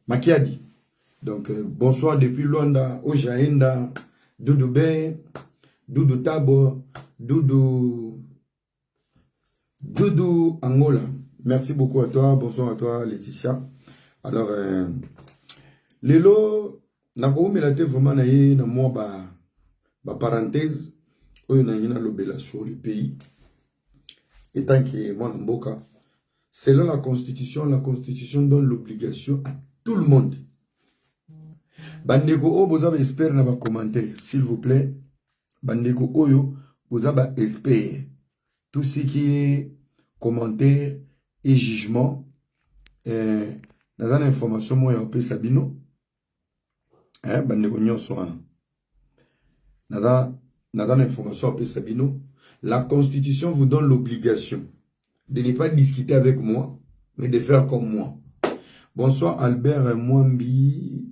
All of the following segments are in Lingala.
Makiadi. Donc, bonsoir depuis Luanda, Ojaenda, Doudou Ben, Doudou Tabo, Doudou Angola. Merci beaucoup à toi. Bonsoir à toi, Laetitia. Alors, Lelo, Nako Melate vraiment na moi parenthèse, oyo na yina lobela sur le pays. Et tant que moi Mboka, selon la Constitution donne l'obligation à tout le monde. Bandeko o boza ba espère na ba commentaire, s'il vous plaît. Bandeko oyo boza ba espère. Tout ce qui est commentaire et jugement, dans une information moi on peut sabino. Bandeko nyonso wana. Dans une information on peut sabino. La Constitution vous donne l'obligation de ne pas discuter avec moi, mais de faire comme moi. Bonsoir Albert Mwambi.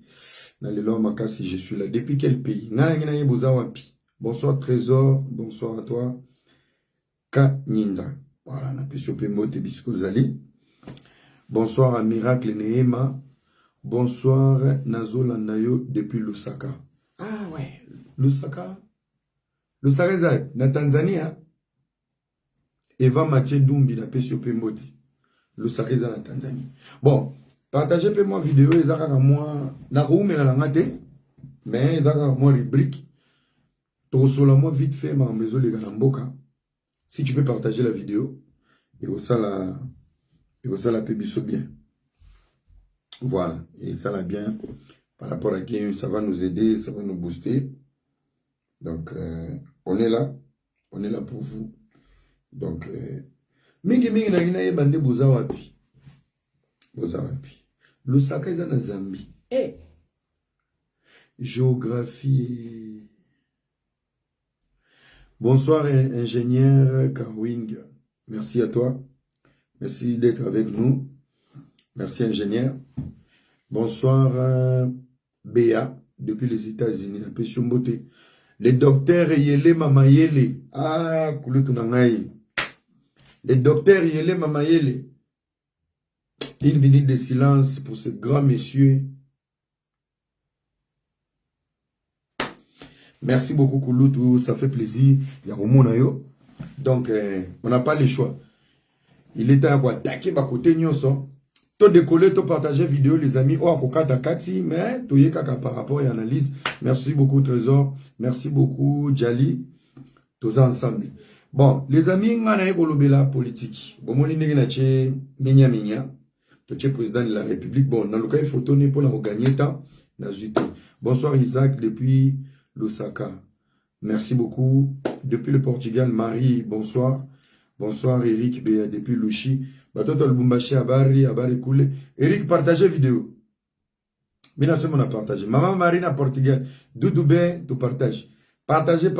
Makasi, je suis là. Depuis quel pays? Bonsoir Trésor. Bonsoir à toi. Kanyinda. Voilà, na peso pemote bisko zali. Bonsoir à Miracle Neema. Bonsoir Nazo Landayo depuis Lusaka. Ah ouais, Lusaka. Lusaka zai, na Tanzania. Eva Mathieu Dumbi na peso pemote. Lusaka zai na Tanzanie. Bon. Partagez moi vidéo, les arcs à moi, na roumé la langue, mais les arcs à moi rubrique. Tout solo moi vite fait ma maison les gars mboka. Si tu peux partager la vidéo, et ça la pébisso bien. Voilà, et ça la bien par rapport à qui ça va nous aider, ça va nous booster. Donc on est là pour vous. Donc mingi na ina ye bande bozawapi. Lusaka est en Zambie. Géographie. Bonsoir, ingénieur Carwing. Merci à toi. Merci d'être avec nous. Merci, ingénieur. Bonsoir, Béa, depuis les États-Unis. La pétion beauté. Le docteur Yele Mamayele. Ah, Kouloutounangaï. Le docteur Yele Mamayele. Une minute de silence pour ce grand monsieur. Merci beaucoup, Kouloutou. Ça fait plaisir. Il y a Romonayo. Donc, on n'a pas le choix. Il est temps d'attaquer ma côté Nyonso. To décoller, to partager vidéo, les amis. Oh, Kokata Kati, mais to yekaka par rapport et analyse. Merci beaucoup, Trésor. Merci beaucoup, Djali. Tous ensemble. Bon, les amis, on a eu la politique. Bon, on a eu minya. Tu es président de la République. Bon, dans le cas, il faut tourner pour gagner temps. Bonsoir Isaac depuis Lusaka. Merci beaucoup. Depuis le Portugal, Marie, bonsoir. Bonsoir Eric depuis Luchi. Batoto Lubumbashi, Abari Koulé. Eric, partagez vidéo. Bien sûr, on a partagé. Maman Marina, Portugal. Doudou Ben, tu partages. Partagez.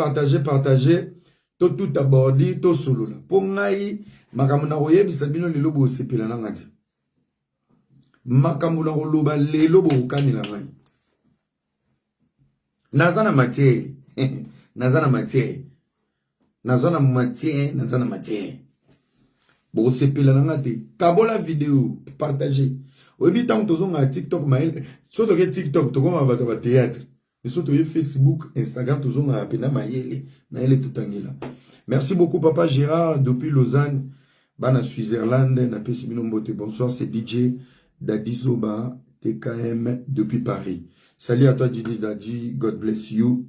Tout abordé, tout solo. Pour naï, makamuna roye, bisabino lilo bo sepela nangate. Makamuna roloba lelo bo ukani la ngai. Nazana matière. Nazana matière. Bo sepela nangate. Kabola vidéo, partagez. Obi tant tozonga TikTok mail, soto ke TikTok to koma bato ba théâtre. Soto ke Facebook, Instagram tozonga pena mayele, naele tutangila. Merci beaucoup papa Gérard depuis Lausanne, bana Switzerland, na pesi binombote. Bonsoir, c'est DJ Dadisoba TKM depuis Paris. Salut à toi Didi Dadi, God bless you.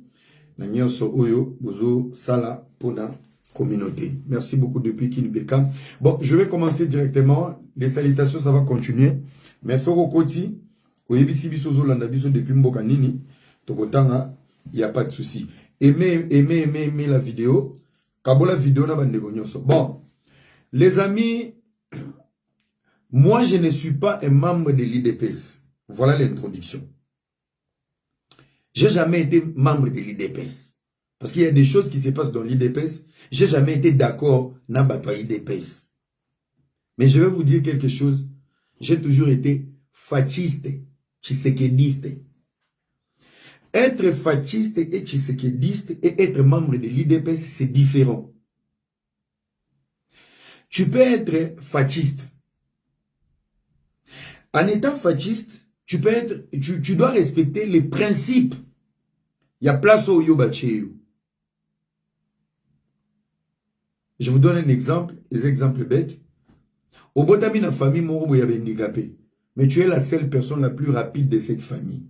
Na nyonso oyo bozo sala pona communauté. Merci beaucoup depuis Kinbeka. Bon, je vais commencer directement. Les salutations, ça va continuer. Mais Soko Koti, Oyebisi Bisozo Landabiso depuis Mboka Nini, Tokotanga, il n'y a pas de souci. Aimez la vidéo. Kabola vidéo na bande gonyoso. Bon, les amis, moi je ne suis pas un membre de l'IDPS. Voilà l'introduction. J'ai jamais été membre de l'IDPS. Parce qu'il y a des choses qui se passent dans l'IDPS. J'ai jamais été d'accord na batwa IDPS. Mais je vais vous dire quelque chose. J'ai toujours été fasciste, tshisekediste. Être fasciste et tshisekediste et être membre de l'IDPS, c'est différent. Tu peux être fasciste. En étant fasciste, tu peux être, tu dois respecter les principes. Il y a place au yobacheyo. Je vous donne un exemple, des exemples bêtes. Au botami na famille, mon y a handicapé. Mais tu es la seule personne la plus rapide de cette famille.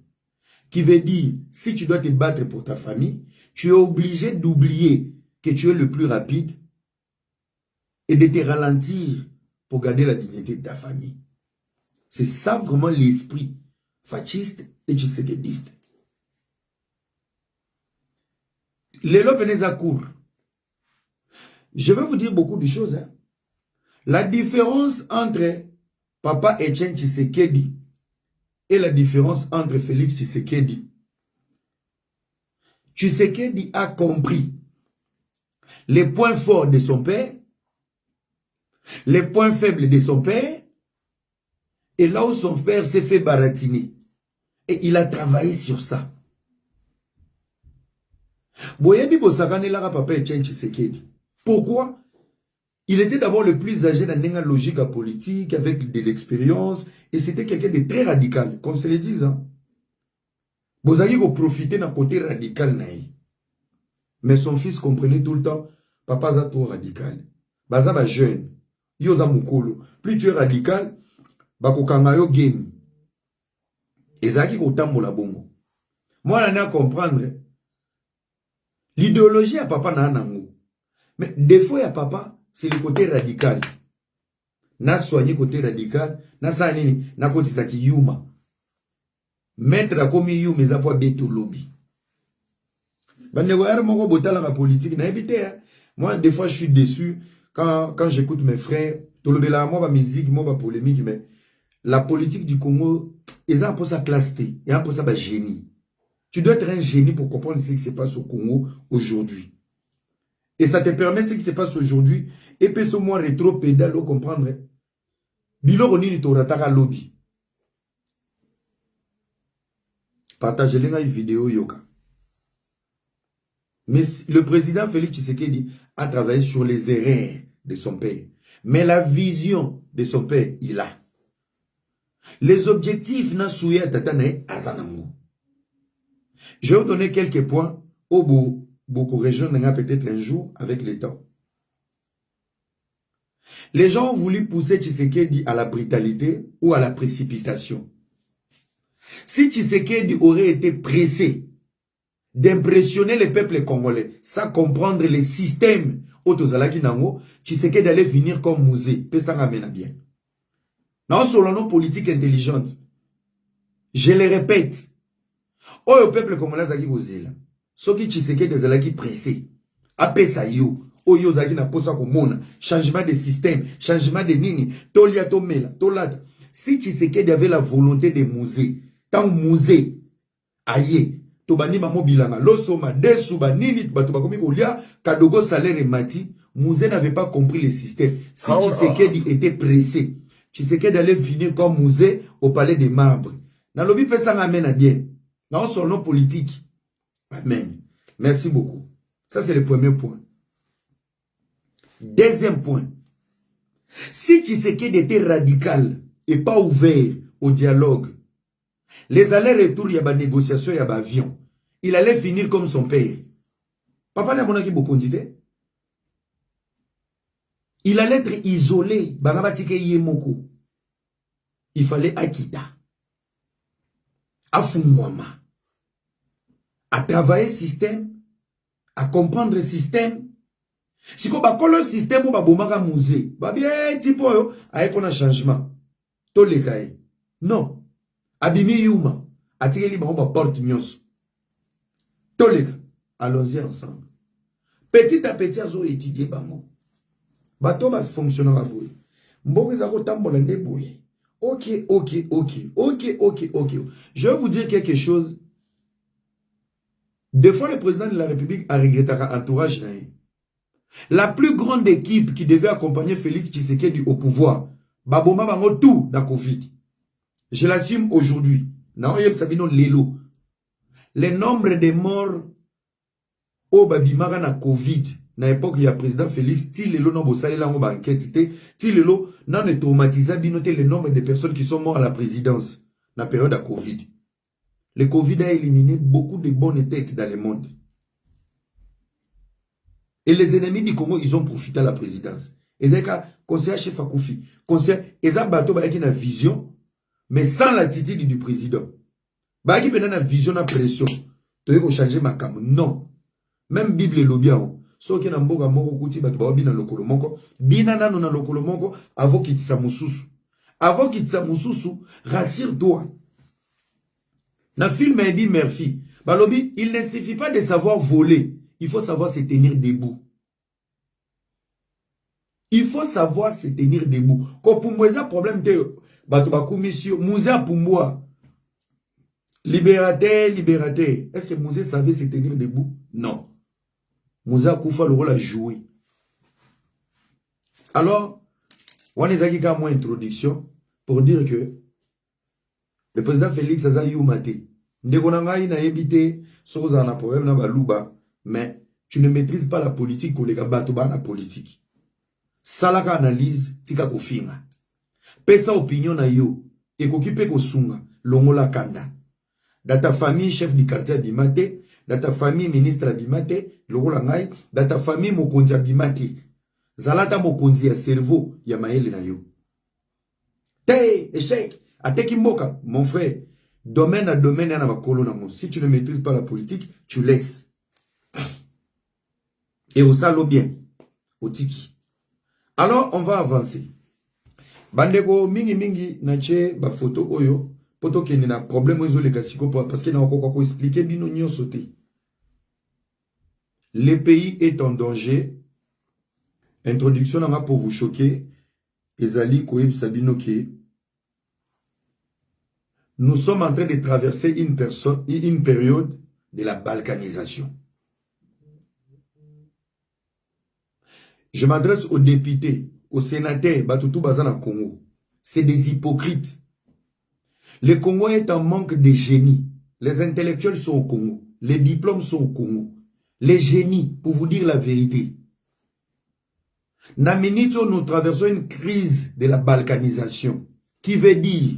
Qui veut dire, si tu dois te battre pour ta famille, tu es obligé d'oublier que tu es le plus rapide et de te ralentir pour garder la dignité de ta famille. C'est ça vraiment l'esprit fasciste et tshisekidiste. Les lopes à court. Je vais vous dire beaucoup de choses. Hein. La différence entre Papa Etienne Tshisekedi et la différence entre Félix Tshisekedi. Tshisekedi a compris les points forts de son père, les points faibles de son père, et là où son père s'est fait baratiner. Et il a travaillé sur ça. Boyebi Bosakane Lara Papa Etienne Tshisekedi. Pourquoi? Il était d'abord le plus âgé dans une logique politique, avec de l'expérience, et c'était quelqu'un de très radical, qu'on se le dise. Hein? Vous avez profité d'un côté radical. Mais son fils comprenait tout le temps, papa est trop radical. Baza ba jeune, yoza mukolo. Plus tu es radical, bakokangayo game. Ezaki kotambola bongo. Moi, on a à comprendre l'idéologie à papa na nango. Mais des fois, il y a papa, c'est le côté radical. Na soigné côté radical, na sanini, na côté saki yuma. Mettre à comme yuma, mais à quoi beto lobby. Politique, moi, des fois, je suis déçu quand j'écoute mes frères. Tolobela, moi, ma musique, moi, ma polémique, mais la politique du Congo, ils ont un peu sa classe T, ils ont un peu sa génie. Tu dois être un génie pour comprendre ce qui se passe au Congo aujourd'hui. Et ça te permet ce qui se passe aujourd'hui. Et puis, ce moins rétro-pédale, vous comprendre. Bilo Roni, tu auras lobby. Partagez-les dans une vidéo, Yoka. Mais le président Félix Tshisekedi a travaillé sur les erreurs de son père. Mais la vision de son père, il a. Les objectifs n'a souillé à Tatane Azanamou. Je vais vous donner quelques points au bout. Beaucoup de régions n'ont peut-être un jour avec le temps. Les gens ont voulu pousser Tshisekedi à la brutalité ou à la précipitation. Si Tshisekedi aurait été pressé d'impressionner le peuple congolais, sans comprendre les systèmes autozalaki nango, Tshisekedi allait venir comme musée, peut s'en amener bien. Non seulement nos politiques intelligentes, je le répète, au peuple congolais zaki bozela, soki Tshisekedi zalaki pressé, apesa yo, oyo zaki na posa komona, changement de système, changement de nini, tolia tomela, tolata. Si Tshisekedi avait la volonté de musée, tant musée, aïe, tobani mamobilanga losoma desuba nini bato bakomi kolia kadogo salaire et mati Mouzé n'avait pas compris le système. Si Tshisekedi était pressé, Tshisekedi allait finir comme Mouzé au palais des marbres. Nalobi pesa amène à bien. Dans son nom politique. Amen. Merci beaucoup. Ça c'est le premier point. Deuxième point. Si Tshisekedi était radical et pas ouvert au dialogue, les allers-retours, il y a des négociations, il y a des avions. Il allait finir comme son père. Papa n'a pas beaucoup d'idées. Il allait être isolé. Il fallait Akita. À Fumwama. À travailler le système. À comprendre le système. Si on a le système, on va musée. Bien, tipo, a un changement. Tous les cas. Non. Abimi Yuma, atikeli ba porte nyos. Tolega, allons-y ensemble. Petit à petit, azo étudier bango. Bato va fonctionner à boye. Mbogi zako tambola ne boye. Ok. Je vais vous dire quelque chose. Des fois, le président de la République a regretté un entourage. La plus grande équipe qui devait accompagner Félix Tshisekedi au pouvoir, baboma bango tout dans Covid. Je l'assume aujourd'hui. Le nombre de morts au Babimara na Covid, na époque il y a président Félix, ti lelo non bosale la enquête, ti lelo non ne traumatiser binoter le nombre de personnes qui sont mortes à la présidence. la période de Covid. Le Covid a éliminé beaucoup de bonnes têtes dans le monde. Et les ennemis du Congo, ils ont profité à la présidence. Et donc, conseiller chef Akoufi, conseiller, ils ont bateau qui une vision, mais sans l'attitude du président. Bah qui une vision, une pression. Tu veux changer ma cam. Non. Même Bible et l'obia. So qui n'a mboga moko kuti bato ba bina lokolo moko, bina nano na lokolo moko avant qu'il mususu. Avant qu'il mususu, rassure-toi. Dans le film Eddie Murphy, balobi, il ne suffit pas de savoir voler, il faut savoir se tenir debout. Il faut savoir se tenir debout. Quand pour moi, ça problème de bato ba commission, Mouza pour moi. Libérateur, libérateur. Est-ce que Mouza savait se tenir debout? Non. Mouza Koufa le rôle à jouer. Alors, on est aquí comme introduction pour dire que le président Félix Aza Youmate, Ndegonangaï n'a évité, sans un problème na baluba, mais tu ne maîtrises pas la politique ou les gars batoba la politique. Salaka analyse, tika kofinga. Pesa opinion na yo, et kokipe kosunga, longola kanda. Dans ta famille, chef du quartier Bimate, dans ta famille, ministre Bimate, longola ngai, dans ta famille, mokonzi Bimate. Zalata mokonzi ya cerveau, ya maele na yo. Te, échec. Ateki mboka, mon frère, domaine à domaine, y a un colonne. Si tu ne maîtrises pas la politique, tu laisses. Et au salo bien, au tiki. Alors, on va avancer. Bandeko, mingi mingi, nache, ba photo oyo, poto ke na problème oyo le kasiko, parce que na okoko expliquer bino nyo sauté. Le pays est en danger. Introduction na pour vous choquer. Ezali koyeb sabino ke. Nous sommes en train de traverser une période de la balkanisation. Je m'adresse aux députés, aux sénateurs, Batutu Bazana Congo. C'est des hypocrites. Le Congo est en manque de génie. Les intellectuels sont au Congo. Les diplômes sont au Congo. Les génies, pour vous dire la vérité. Naminito, nous traversons une crise de la balkanisation. Qui veut dire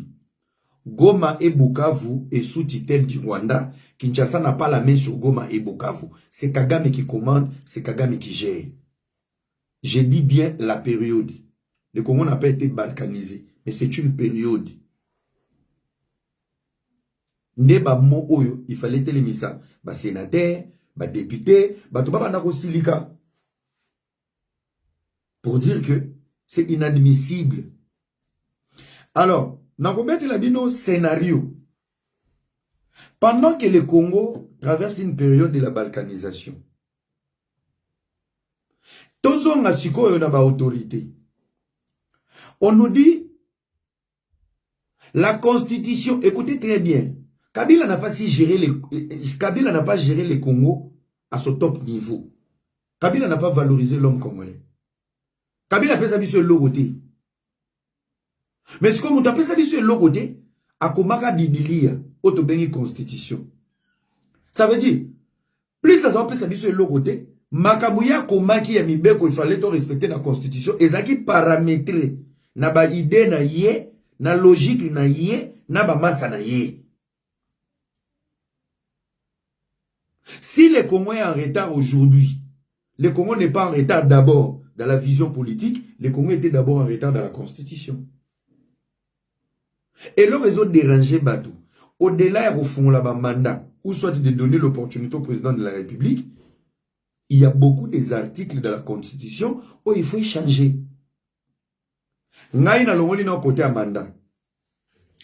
Goma et Bukavu est sous tutelle du Rwanda. Kinshasa n'a pas la main sur Goma et Bukavu. C'est Kagame qui commande, c'est Kagame qui gère. Je dis bien la période. Le Congo n'a pas été balkanisé, mais c'est une période. Ndeba mo oyo, il fallait télémiser ça. Ba sénateur, ba député, ba tout ba nako silika. Pour dire que c'est inadmissible. Alors, Nakobeti Labino, scénario. Pendant que le Congo traverse une période de la balkanisation, Tozo Ngasiko et ba autorité. On nous dit, la constitution, écoutez très bien, Kabila n'a pas géré le Congo à ce top niveau. Kabila n'a pas valorisé l'homme congolais. Kabila a fait ça sur le côté. Mais ce qu'on appelle ça sur le côté, à Komaka Bibilia, autobéni constitution. Ça veut dire, plus ça s'appelle ça sur le côté, Makamouya Komaki Yamibeko, il fallait respecter la constitution, et ça qui paramétré, na ba idée na yé, na logique na yé, na ba massa na yé. Si le Congo est en retard aujourd'hui, le Congo n'est pas en retard d'abord dans la vision politique, le Congo était d'abord en retard dans la constitution. Et le réseau dérangé Batou, au-delà au fond là-bas mandat, ou soit de donner l'opportunité au président de la République, il y a beaucoup des articles de la Constitution où il faut y changer. Ngaï na longoli na côté à mandat.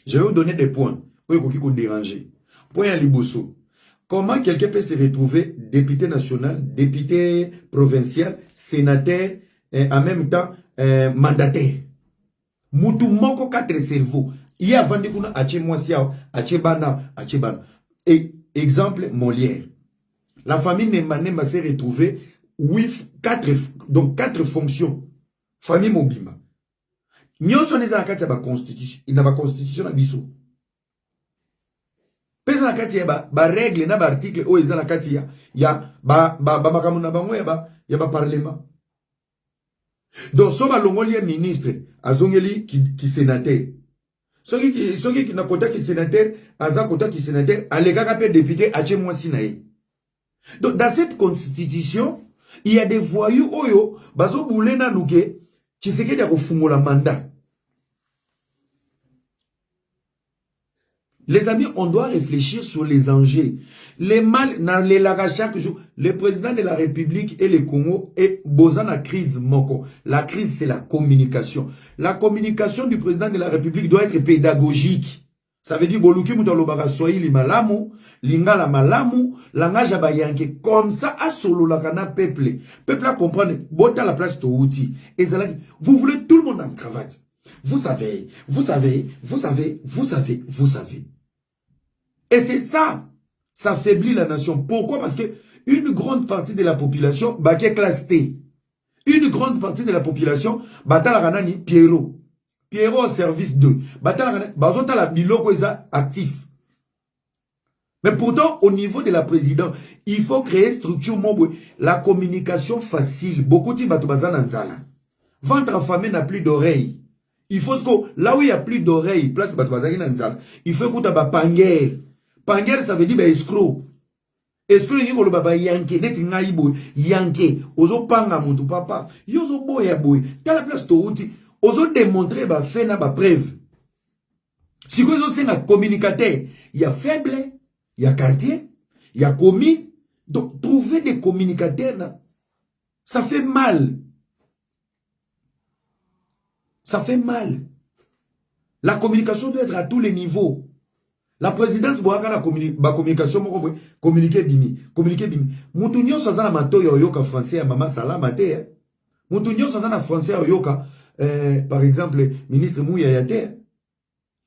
Je vais vous donner des points où il faut déranger. Point à Liboso. Comment quelqu'un peut se retrouver député national, député provincial, sénateur, en même temps mandataire? Moutou moko 4 cerveaux. Il y a vendu kuna ache mwasiao, ache bana. Et exemple, Molière. La famille Nemba s'est retrouvée 4 fonctions. Famille Mobima. Nyonso neza na kati ya ba constitution, ina ba constitution na biso. Pesa na kati ya ba règle na ba article o eza na kati ya ba makamu na bango ya ba parlement. Donc so ba longoli ministre azongeli ki sénateur. Soki qui na kota qui sénateur, aza kota qui sénateur, alega pe député, ache mwasi na ye. Donc, dans cette constitution, il y a des voyous, oyo, bazo boule na nuke, qui se kede ko la mandat. Les amis, on doit réfléchir sur les enjeux. Les mal, dans les laga chaque jour, le président de la République et le Congo est bosan la crise moko. La crise, c'est la communication. La communication du président de la République doit être pédagogique. Ça veut dire, boluki mutalobaga swahili malamu, lingala malamu, langage abayanke. Comme ça, à solo la kana peuple. Peuple a comprendre, bota la place to outil. Et vous voulez tout le monde en cravate. Vous savez, vous savez, vous savez, vous savez, vous savez. Et c'est ça, ça affaiblit la nation. Pourquoi? Parce que une grande partie de la population, baké classe T. Une grande partie de la population, batala ranani Pierrot. Pierrot au service 2. Batala ranani, bazota la biloko eza actif. Mais pourtant, au niveau de la présidence, il faut créer structure mobile, la communication facile. Beaucoup de bato bazana nzala. Ventre affamé n'a plus d'oreilles. Il faut que, là où il n'y a plus d'oreilles, place bato bazana nzala, il faut que tu aies panguer. Panguer, ça veut dire escroc. Escroc, il y a yanke, net ngaibo, yanke, ozo panga muntu papa, yozo boya boy, t'as la place to outi, ozo démontrer ba fait na ba preuve. Si vous avez un communicateur, il y a faible, il y a quartier, il y a commune, donc trouver des communicateurs, ça fait mal. Ça fait mal. La communication doit être à tous les niveaux. La présidence doit avoir la communication, communiquer bimi. Moutounio sazana mato yoyoka français à maman salama te. Moutounio sazana français yoyoka, par exemple, ministre Mouya Yate.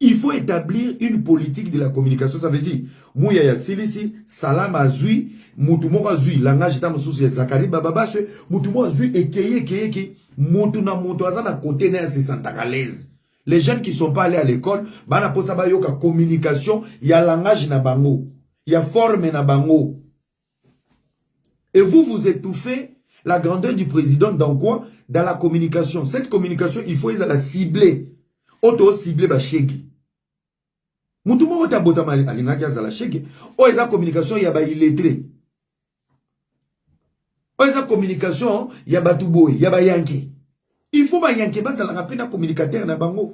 Il faut établir une politique de la communication. Ça veut dire, Mouya ya silisi, salama azui, moutumo azui, langage tam souci, zakari bababashe, moutumo azui, ekeye, moutuna moutou azana côté ne se sent à l'aise. Les jeunes qui ne sont pas allés à l'école, bana posa ba yoka communication, il y a langage na bango, il y a forme na bango. Et vous étouffez la grandeur du président dans quoi? Dans la communication. Cette communication, il faut la cibler. Auto cibler ba shegi. Moutumo ota botama alingaki azala shegi. O eza communication ya ba illettré. O eza communication ya ba tuboy, ya ba yanke. Il faut que yanke basa la rapide communicateur na bango.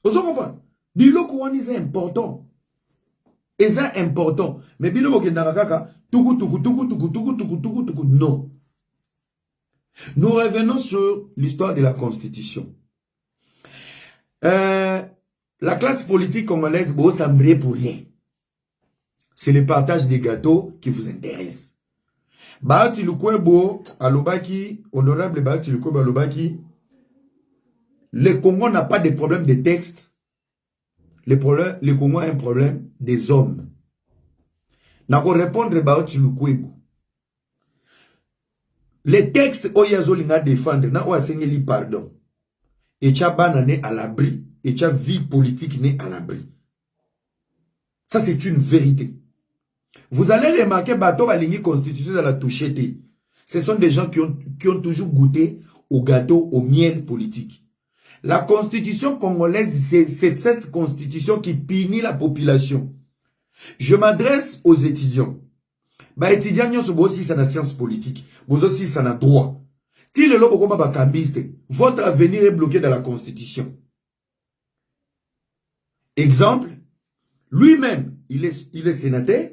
Vous comprenez? Biloko wani c'est important. Et c'est important. Mais biloko ke nakaka tuku. Non. Nous revenons sur l'histoire de la Constitution. La classe politique congolaise beau sembler pour rien. C'est le partage des gâteaux qui vous intéresse. Bahati Lukwebo alobaki, honorable Bahati Lukwebo alobaki, le Congo n'a pas de problème de texte. Le Congo a un problème des hommes. Nako répondre Bahati Lukwebo. Les textes oyazo linga défendre na oasengeli pardon. Et tcha banane à l'abri, et tcha vie politique né à l'abri. Ça c'est une vérité. Vous allez remarquer bateau la ligne constitution de la touchette. Ce sont des gens qui ont toujours goûté au gâteau, au miel politique. La constitution congolaise, c'est cette constitution qui punit la population. Je m'adresse aux étudiants. Bah, étudiants, nous sommes aussi dans la science politique. Vous aussi dans le droit. Si le lobo comme bakambiste, votre avenir est bloqué dans la constitution. Exemple, lui-même, il est sénateur,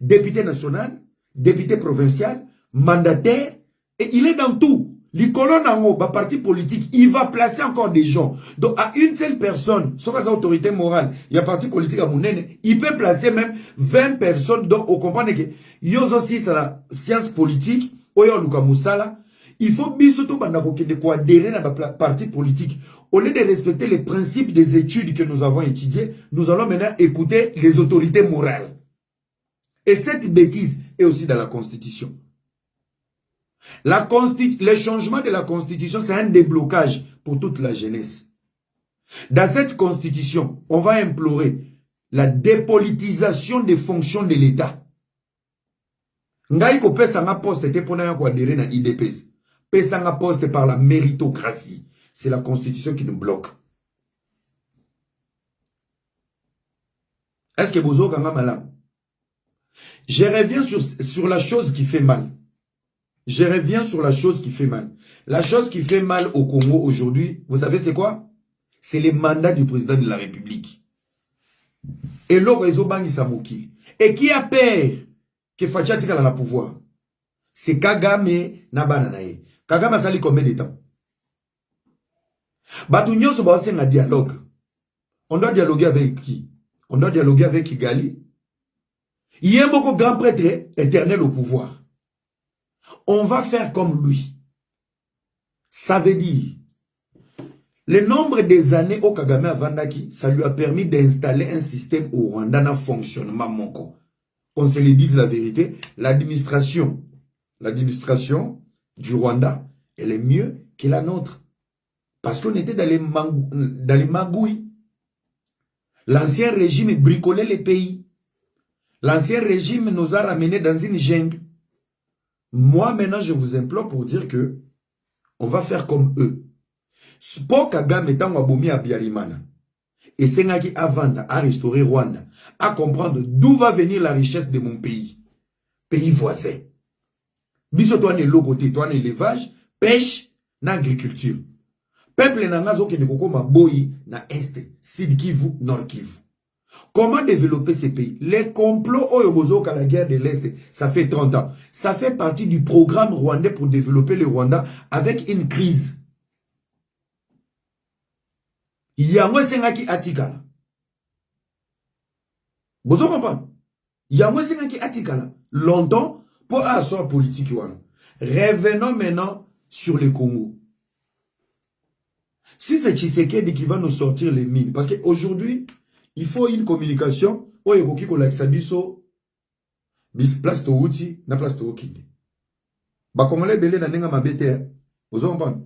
député national, député provincial, mandataire, et il est dans tout. Les colonnes en haut, parti politique, il va placer encore des gens. Donc, à une seule personne, sans autorité morale, il y a parti politique à Mounene, il peut placer même 20 personnes. Donc, on comprend que, il y a aussi la science politique, il faut bien surtout adhérer à la parti politique. Au lieu de respecter les principes des études que nous avons étudiées, nous allons maintenant écouter les autorités morales. Et cette bêtise est aussi dans la Constitution. Le changement de la Constitution, c'est un déblocage pour toute la jeunesse. Dans cette Constitution, on va implorer la dépolitisation des fonctions de l'État. Ngai ko pesa nga poste te pona ya ko adhérer na IDPS. Pesa nga poste par la méritocratie. c'est la constitution qui nous bloque. Est-ce que Bozo Kanga Malam? Je reviens sur la chose qui fait mal. Je reviens sur la chose qui fait mal. La chose qui fait mal au Congo aujourd'hui, vous savez c'est quoi? C'est les mandats du président de la République. Et l'Orezo Bangi Samoki. Et qui a peur que Facha Tika la pouvoir? C'est Kagame Nabananae. Kagame a sali combien de temps? Batunyo se base un dialogue. On doit dialoguer avec qui? On doit dialoguer avec Kigali. Il y a beaucoup de grands prêtres éternels au pouvoir. On va faire comme lui. Ça veut dire, le nombre des années au Kagame à Vandaki, ça lui a permis d'installer un système au Rwanda dans fonctionnement monko. On se le dise la vérité, l'administration du Rwanda, elle est mieux que la nôtre. Parce qu'on était dans les magouilles. L'ancien régime bricolait les pays. L'ancien régime nous a ramenés dans une jungle. Moi, maintenant, je vous implore pour dire que on va faire comme eux. Pour Kagame étant wabomi à Biarimana, et Sengaki à vendre, à restaurer Rwanda, à comprendre d'où va venir la richesse de mon pays. Pays voisin. Biso toi, l'eau côté, toi, l'élevage, pêche, l'agriculture. Peuple nangazo qui ne kokoma boyi na Est, Sud Kivu, Nord Kivu. Comment développer ces pays? Les complots Oyobozo à la guerre de l'Est, ça fait 30 ans. Ça fait partie du programme rwandais pour développer le Rwanda avec une crise. Il y a moins qui atikala. Vous comprenez? Il y a moins qui atikala. Longtemps pour asseoir politique. Revenons maintenant sur le Congo. Si c'est Tshisekedi qui va nous sortir les mines, parce qu'aujourd'hui, il faut une communication. Oyekoki ko lakisa biso bis place to uti na place to okinde. Ba Congolais belé na nenga mabete. Vous comprenez?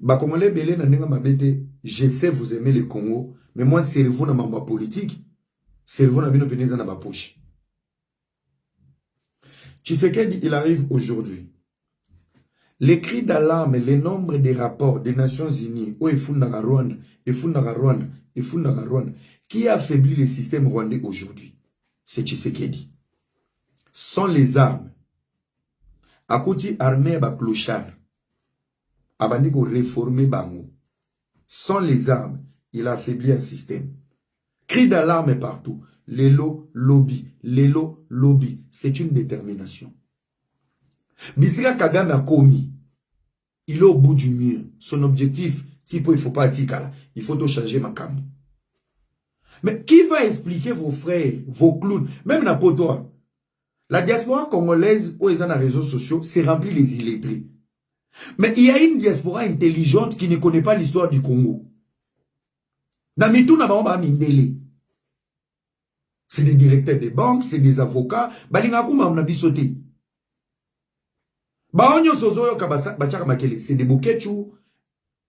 Ba Congolais belé na nenga mabete. Je sais vous aimez le Congo, mais moi cerveau na mamba politique, cerveau na bino peneza na ba poche. Tshisekedi il arrive aujourd'hui. Les cris d'alarme, le nombre de rapports des Nations Unies, qui a affaibli le système rwandais aujourd'hui, c'est Tshisekedi. Sans les armes, à côté armée à clochard, à bandiko réformer bango. Sans les armes, il a affaibli un système. Cris d'alarme partout. Lelo lobby, c'est une détermination. Bisika Kagame a commis. Il est au bout du mur. Son objectif, tipo, il ne faut pas dire il faut tout changer ma cam. Mais qui va expliquer vos frères, vos clowns, même la potoa? La diaspora congolaise, où ils ont les réseaux sociaux, c'est rempli les illettrés. Mais il y a une diaspora intelligente qui ne connaît pas l'histoire du Congo. C'est des directeurs de banques, c'est des avocats. C'est des bokechou.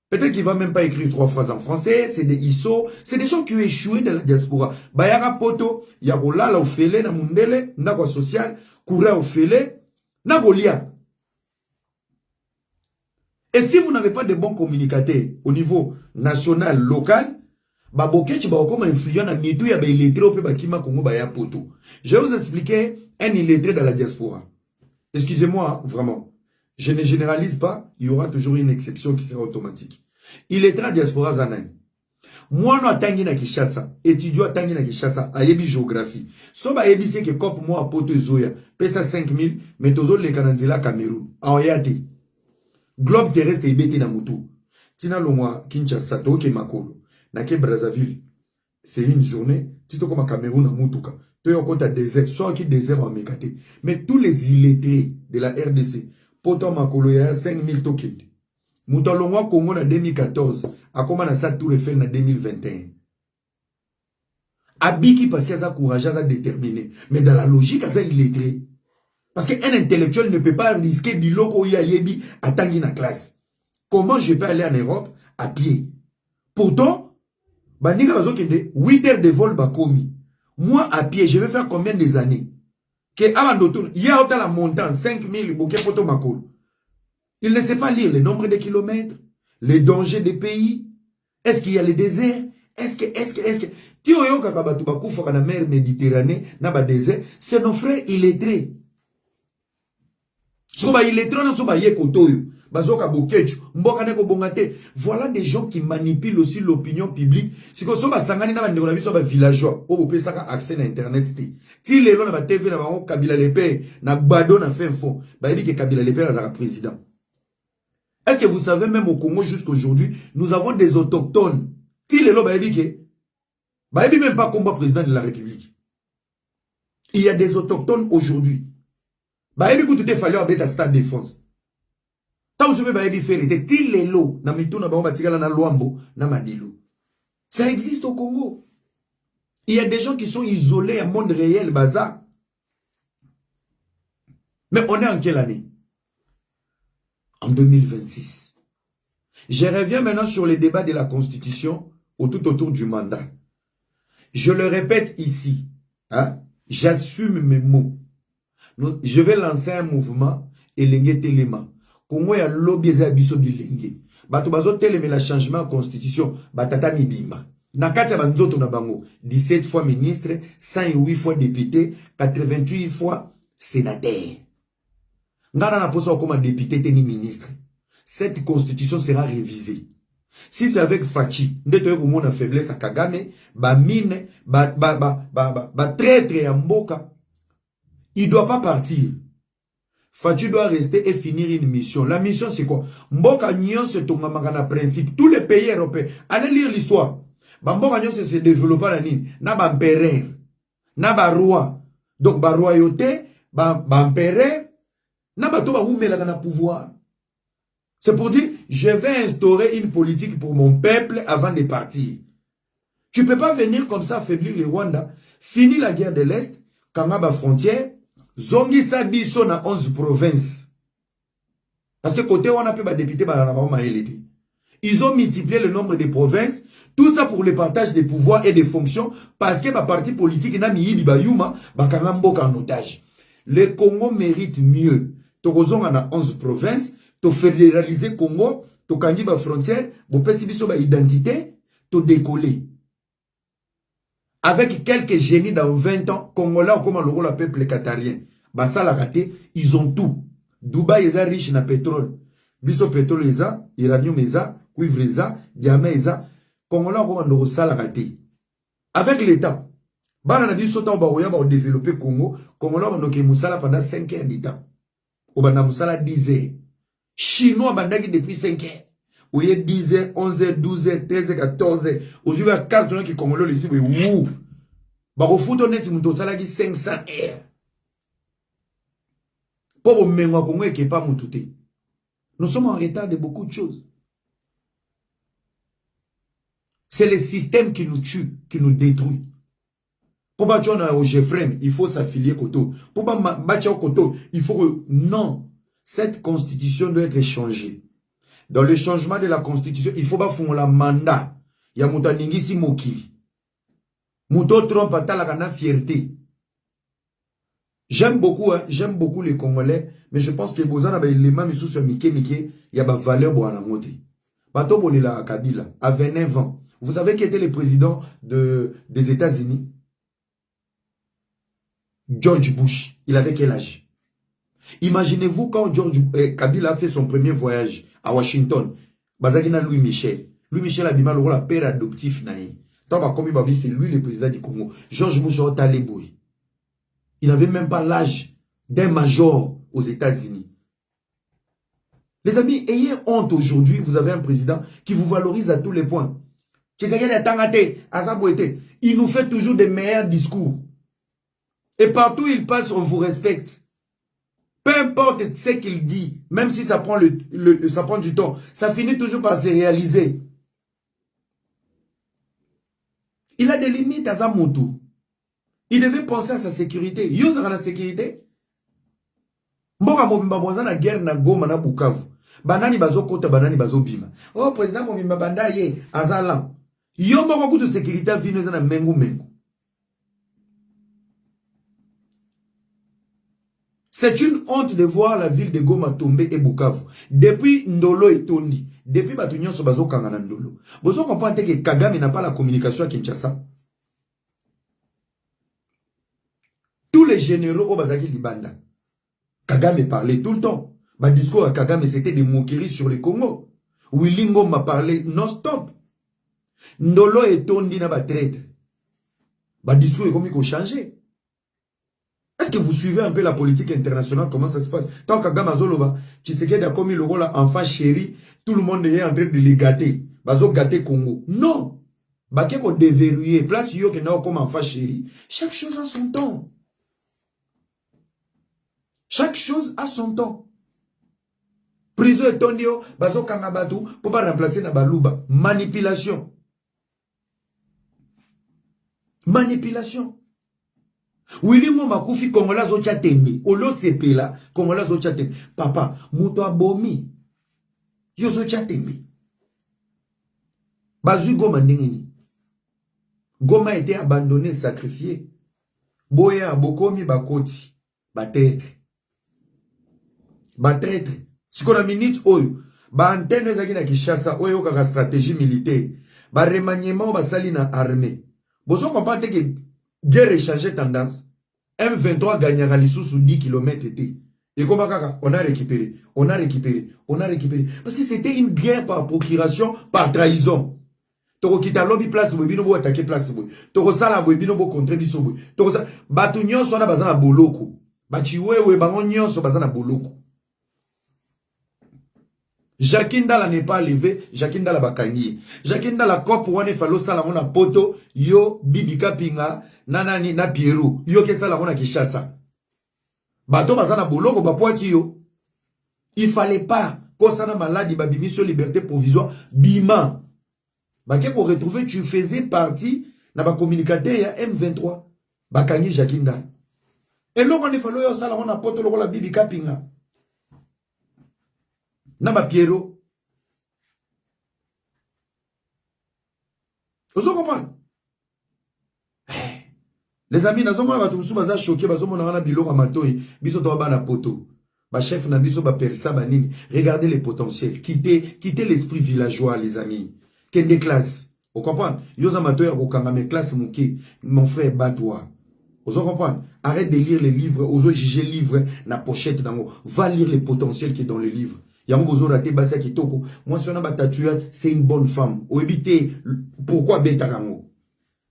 Peut-être qu'il ne va même pas écrire 3 phrases en français. C'est des ISO. C'est des gens qui ont échoué dans la diaspora. Bayara poto, yagola la ofele na mundele, ndako social, koura ofele, na golia. Et si vous n'avez pas de bons communicateurs au niveau national, local, ba bokechi ba okoma influent na mitu ya ba illettré au pe ba kima Congo ba ya poto. Je vais vous expliquer un illettré dans la diaspora. Excusez-moi, vraiment. Je ne généralise pas, il y aura toujours une exception qui sera automatique. Il est très diaspora zanen. Moi, non, tangi na Kishasa, étudiant tangi na Kishasa, ayebi géographie. So ba yebi c'est que cop moi a poto zoya, pesa 5000, mais tozo le kananzila Cameroun. Aoyate. Globe terrestre ibete na mutu. Tina longwa Kinshasa, toke makolo. Nake Brazzaville. C'est une journée, tito comme Cameroun na mutuka. Tu es compte à désert, soit qui désert en mécaté. Mais tous les illettrés de la RDC, poto makolo ya 5000 tokens. Moutalongwa Congo en 2014, a commencé sa tour Eiffel en 2021. Abiki parce qu'il a courage, il a déterminé. Mais dans la logique, il est illettré. Parce qu'un intellectuel ne peut pas risquer biloko ya yebi à tangi na classe. Comment je peux aller en Europe à pied? Pourtant, bandika bazo kende 8 heures de vol bakomi. Moi à pied, je vais faire combien des années? Que avant d'autres, il y a autant la montagne 5000 bouquet poto makolo. Il ne sait pas lire le nombre de kilomètres, les dangers des pays? Est-ce qu'il y a les déserts? Est-ce que... Si on a kakabatu bakufa dans la mer Méditerranée, dans le désert, c'est nos frères illettrés. Soba illettrés, non soba yekotoyo. Bazoka bokechu, mboka neko bongate. Voilà des gens qui manipulent aussi l'opinion publique. Si ko soba sangani na bandeko na biso ba villageois, o bopé saka accès à internet té. Ti lelo na ba TV na ba Kabila Lepé, na Gbado na fin fond, ba dit que Kabila Lepé azaka président. Est-ce que vous savez même au Congo jusqu'aujourd'hui, nous avons des autochtones. Si lelo ba dit que bah, il même pas combat président de la République. Il y a des autochtones aujourd'hui. Bah, il tout est fallu avec la stade défense. Tant que vous avez fait les tilelo, na mitou na ba batikala na Luambo, na Madilo. Ça existe au Congo. Il y a des gens qui sont isolés à monde réel, bazar. Mais on est en quelle année? En 2026. Je reviens maintenant sur les débats de la Constitution tout autour du mandat. Je le répète ici, hein, j'assume mes mots. Je vais lancer un mouvement Elenge Telema. Congo ya lobby za biso bilenge. Bato bazo teleme la changement en constitution, batata mibima. Nakati ya banzoto na bango, 17 fois ministre, 108 fois député, 88 fois sénateur. Ngana na posa comme député teni ministre. Cette constitution sera révisée. Si c'est avec Fachi, ndето yeko mona faiblesse à Kagame, ba mine, ba traître ya mboka, il doit pas partir. Fachi doit rester et finir une mission. La mission c'est quoi? Mboka nyon se tongamaka na principe. Tous les pays européens, allez lire l'histoire. Ba mboka nyon se développer na nini? Na ba empereur, na ba roi. Donc ba royauté, ba empereur, na ba to ba humelaka na pouvoir. C'est pour dire, je vais instaurer une politique pour mon peuple avant de partir. Tu ne peux pas venir comme ça affaiblir le Rwanda. Fini la guerre de l'Est, Kangaba frontière, Zongi Sabiso na 11 provinces. Parce que côté on a pu député, ils ont multiplié le nombre de provinces. Tout ça pour le partage des pouvoirs et des fonctions. Parce que ma parti politique n'a mis Bayuma, Bakangamboka en otage. Le Congo mérite mieux. Tokozong a 11 provinces. To fédéraliser Congo, to kangi ba frontière, bo pesi biso ba identité, to décoller. Avec quelques génies dans 20 ans, Congolais comme le la peuple qatarien. Ba ça la raté, ils ont tout. Dubaï est riche na pétrole. Biso pétrole eza, uranium eza, cuivre eza, diamant eza. Congolais comme le ça la raté. Avec l'état. Bana na biso ta ba oya ba développer Congo, Congolais ba noké musala pendant 5 heures d'état. Au bana musala 10 heures. Chinois bandaki depuis 5 heures. Vous voyez 10 heures, 11 heures, 12 heures, 13 heures, 14 heures. Aujourd'hui, à 4 heures qui congolais les filles, wouh. Bah, au foot, on est, tu m'as salagi 500 heures. Pour me mémoire, Congo et qui pas moutouté. Nous sommes en retard de beaucoup de choses. C'est le système qui nous tue, qui nous détruit. Pour battre au Jeffrem, il faut s'affilier Koto. Pour battre au Koto, il faut que... Non. Cette constitution doit être changée. Dans le changement de la constitution, il faut pas faire la mandat. Il y a Moutaningisi Mokili. Mouto Trump a la fierté. J'aime beaucoup les Congolais, mais je pense que les gens les mêmes sous ce Mike, il y a des valeurs pour la montée. Bato Bolila Kabila, à 29 ans. Vous savez qui était le président des États-Unis? George Bush. Il avait quel âge? Imaginez-vous quand Kabila a fait son premier voyage à Washington. Bazagina Louis Michel. Louis Michel a bimé le père adoptif naï. Tant comme c'est lui le président du Congo. George Bush a taléboué. Il n'avait même pas l'âge d'un major aux États-Unis. Les amis, ayez honte aujourd'hui. Vous avez un président qui vous valorise à tous les points. Il nous fait toujours des meilleurs discours. Et partout où il passe, on vous respecte. Peu importe ce qu'il dit, même si ça prend, ça prend du temps, ça finit toujours par se réaliser. Il a des limites à Zamotu. Il devait penser à sa sécurité. Yosa a la sécurité. Mboka Mobimba Boza na guerre na Goma na Bukavu. Banani bazo kota, banani bazo bima. Oh, président Mobimba Banda ye, azalan. Yo moko kutu sécurité vino na mengu mengu. C'est une honte de voir la ville de Goma tomber et Bukavu. Depuis Ndolo et Tondi, depuis Batunyon Sobazo Kangana Ndolo. Vous comprenez que Kagame n'a pas la communication à Kinshasa. Tous les généraux au Bazaki Libanda, Kagame parlait tout le temps. Ma discours à Kagame, c'était des moqueries sur le Congo. Willingo m'a parlé non-stop. Ndolo et Tondi n'a pas traité. Ma discours est comme il faut changer. Est-ce que vous suivez un peu la politique internationale, comment ça se passe? Tant Kagame Azoloba, Tshisekedi a commis le rôle enfant chéri, tout le monde est en train de les gâter. Bazo gâter Congo. Non! Baké ko déverrouiller, place yo que n'a comme enfant chéri. Chaque chose a son temps. Chaque chose a son temps. Prison et tondio, bazo kangabatu, pour pas remplacer na baluba. Manipulation. Manipulation. Willy Makoufi, Kongola Zocha Tembe. Olo Sepela, Kongola Zocha Tembe. Papa, Mouto Abomi. Yo Zocha Tembe. Bazu Goma Ndengini. Goma a été abandonné, sacrifié. Boya, Bokomi, Bakoti. Batraître. Batraître. Si qu'on a minute, oyo. Ba antenne zaki na Kishasa, oyo kaka stratégie militaire. Ba remaniement, ba sali na armée. Bozo comprendre que guerre échangée tendance. M23 gagnera les sous 10 km. Et comment on a récupéré, on a récupéré, on a récupéré. Parce que c'était une guerre par procuration, par trahison. Toko kita lobby place boy bino bo attaquer place boy. Toko sala boy bino bo contre biso boy. Toko sa batu nyonso na bazana boloko. Bachi wewe bango nyonso bazana boloko. Jakindala n'est pas levé, Jakindala bakangi. Jakindala cop wane falo sala mona poto yo bibika pinga nanani na Pierrot. Yo ke sala mona Kishasa. Bato bazana boloko bapoati yo. Il fallait pas qu'on s'en a maladie babimi sur liberté provisoire bima. Baké qu'on retrouvait tu faisais partie na ba communicateur ya M23. Bakangi Jakindala. Et là on falo yo sala mona poto loko la bibika pinga. Naba Pierrot. Vous comprenez? Les amis, nous sommes choqués, nous sommes biloko matoi, biso to ba na poto. Ba chef na biso ba persa ba nini. Regardez les potentiels. Quittez l'esprit villageois, les amis. Quelle des classes? Vous comprenez? Yosa matoi ya kokanga mes classes mouké. Mon frère bat-toi. Vous comprenez? Arrête de lire les livres, oso juger livre na pochette dango. Va lire les potentiels qui est dans les livres. Moi, si on a tatouage, c'est une bonne femme. Ou éviter, pourquoi Betarango?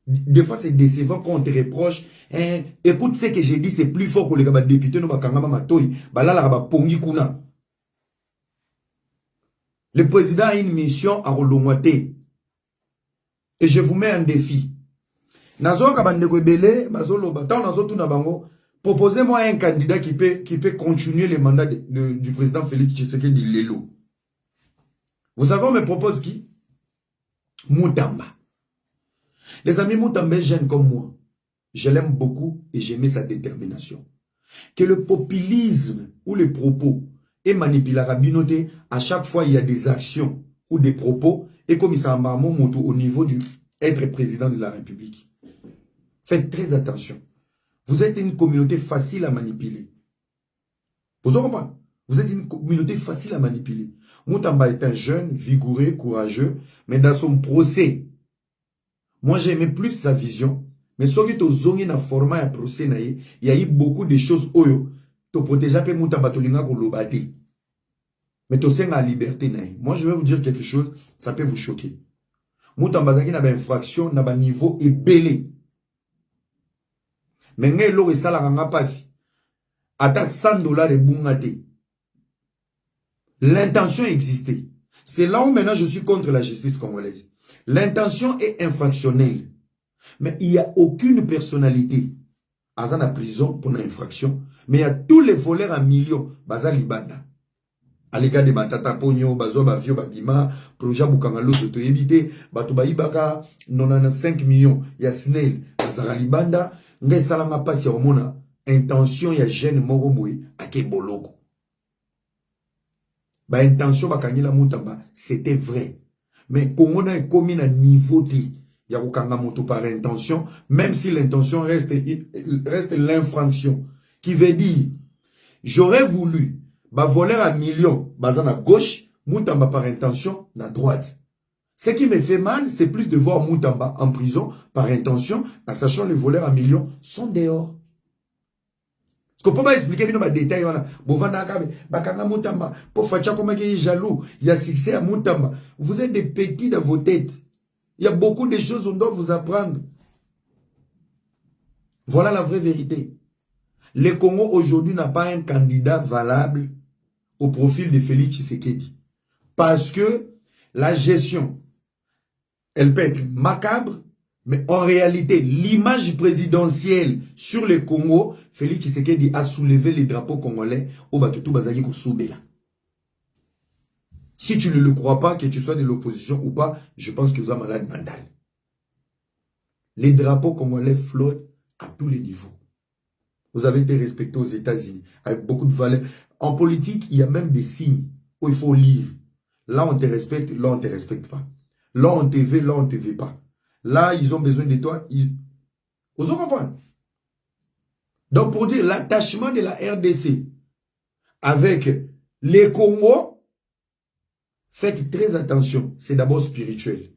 Des fois, c'est décevant quand on te reproche. Hein, écoute, ce que j'ai dit, c'est plus fort que les députés. Le président a une mission à Rolongwate. Et je vous mets un défi. Proposez-moi un candidat qui peut continuer le mandat du président Félix Tshisekedi Lelo. Vous savez, on me propose qui? Moutamba. Les amis, Moutamba est jeune comme moi. Je l'aime beaucoup et j'aimais sa détermination. Que le populisme ou les propos est manipulé à binoté, à chaque fois il y a des actions ou des propos, et comme il s'en va au niveau du être président de la République. Faites très attention. Vous êtes une communauté facile à manipuler. Vous comprenez? Vous êtes une communauté facile à manipuler. Moutamba est un jeune, vigoureux, courageux, mais dans son procès, moi j'aimais plus sa vision, mais ce qui est zongi na format à procès, il y a eu beaucoup de choses oyo, to protéger pe Moutamba to linga ko lobate. Mais to senga liberté naï. Moi je vais vous dire quelque chose, ça peut vous choquer. Moutamba zaki na ba infraction, na ba niveau est belé. Mais ngay lo esala nga pasi. Ata $100 et bungate. L'intention existait. C'est là où maintenant je suis contre la justice congolaise. L'intention est infractionnelle. Mais il n'y a aucune personnalité. Azan a prison pour une infraction. Mais il y a tous les voleurs à millions. Baza Libanda. Alega de Matata Pogno, Bazo Bavio Babima, Proja Bukangalo Soto Ebite, Batuba Ibaka, 95 millions. Il y a Snell, Baza Libanda. Nge salanga pasi ya omona intention ya jeune moko boye ake boloko. Ba intention bakangila Moutamba, c'était vrai. Mais Congo na commis na niveau ti ya kokanga moto par intention, même si l'intention reste l'infraction. Qui veut dire J'aurais voulu, voler un million, à gauche, Moutamba par intention, à droite. Ce qui me fait mal, c'est plus de voir Moutamba en prison par intention, en sachant les voleurs à millions sont dehors. Parce qu'on peut pas expliquer les détails. Moutamba, pour faire comment il est jaloux, il y a succès à Moutamba. Vous êtes des petits dans vos têtes. Il y a beaucoup de choses qu'on doit vous apprendre. Voilà la vraie vérité. Le Congo aujourd'hui n'a pas un candidat valable au profil de Félix Tshisekedi. Parce que la gestion, elle peut être macabre, mais en réalité, l'image présidentielle sur le Congo, Félix Tshisekedi a soulevé les drapeaux congolais au Batutu Bazaki Kosoubela. Si tu ne le crois pas, que tu sois de l'opposition ou pas, je pense que vous êtes malade mental. Les drapeaux congolais flottent à tous les niveaux. Vous avez été respecté aux États-Unis avec beaucoup de valeur. En politique, il y a même des signes où il faut lire. Là, on te respecte, là, on ne te respecte pas. Là, on te veut, là, on ne te veut pas. Là, ils ont besoin de toi. Vous comprenez? Donc, pour dire l'attachement de la RDC avec les Congos, faites très attention. C'est d'abord spirituel.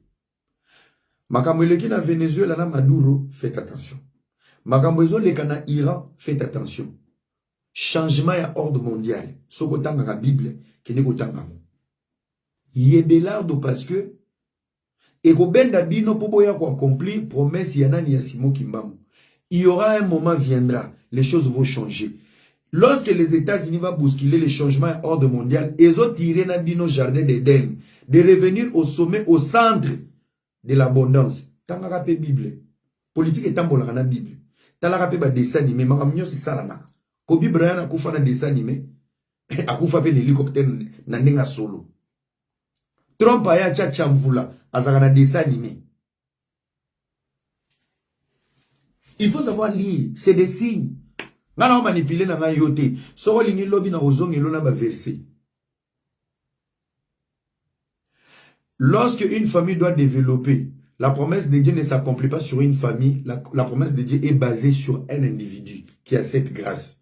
Makamweleki na Venezuela na Maduro, faites attention. Makamwezo leka na Iran, faites attention. Changement à ordre mondial. Soko tanga la Bible, kene ko tanga. Yebelardo parce que ekobenda bino pobo ya ko accomplir promesse yanani ya Simo Kimbangu. Il y aura un moment viendra, les choses vont changer. Lorsque les États-Unis vont bousculer les changements à ordre mondial, ils ont tiré na bino jardin d'Éden, de revenir au sommet, au centre de l'abondance. Tanga rappé Bible. Politique est tambola na Bible. Tala rappé ba dessin animé, makamnyo si salama. Kobe Bryant a koufa na dessin animé, a koufa pe l'hélicoptère na nenga solo. Trump a ya tcha chamvula, azaka na dessin animé. Il faut savoir lire, c'est des signes. Ngana on manipule na nga yote. Soro lingi lobi na ozong elo na ba verset. Lorsque une famille doit développer, la promesse de Dieu ne s'accomplit pas sur une famille. La promesse de Dieu est basée sur un individu qui a cette grâce.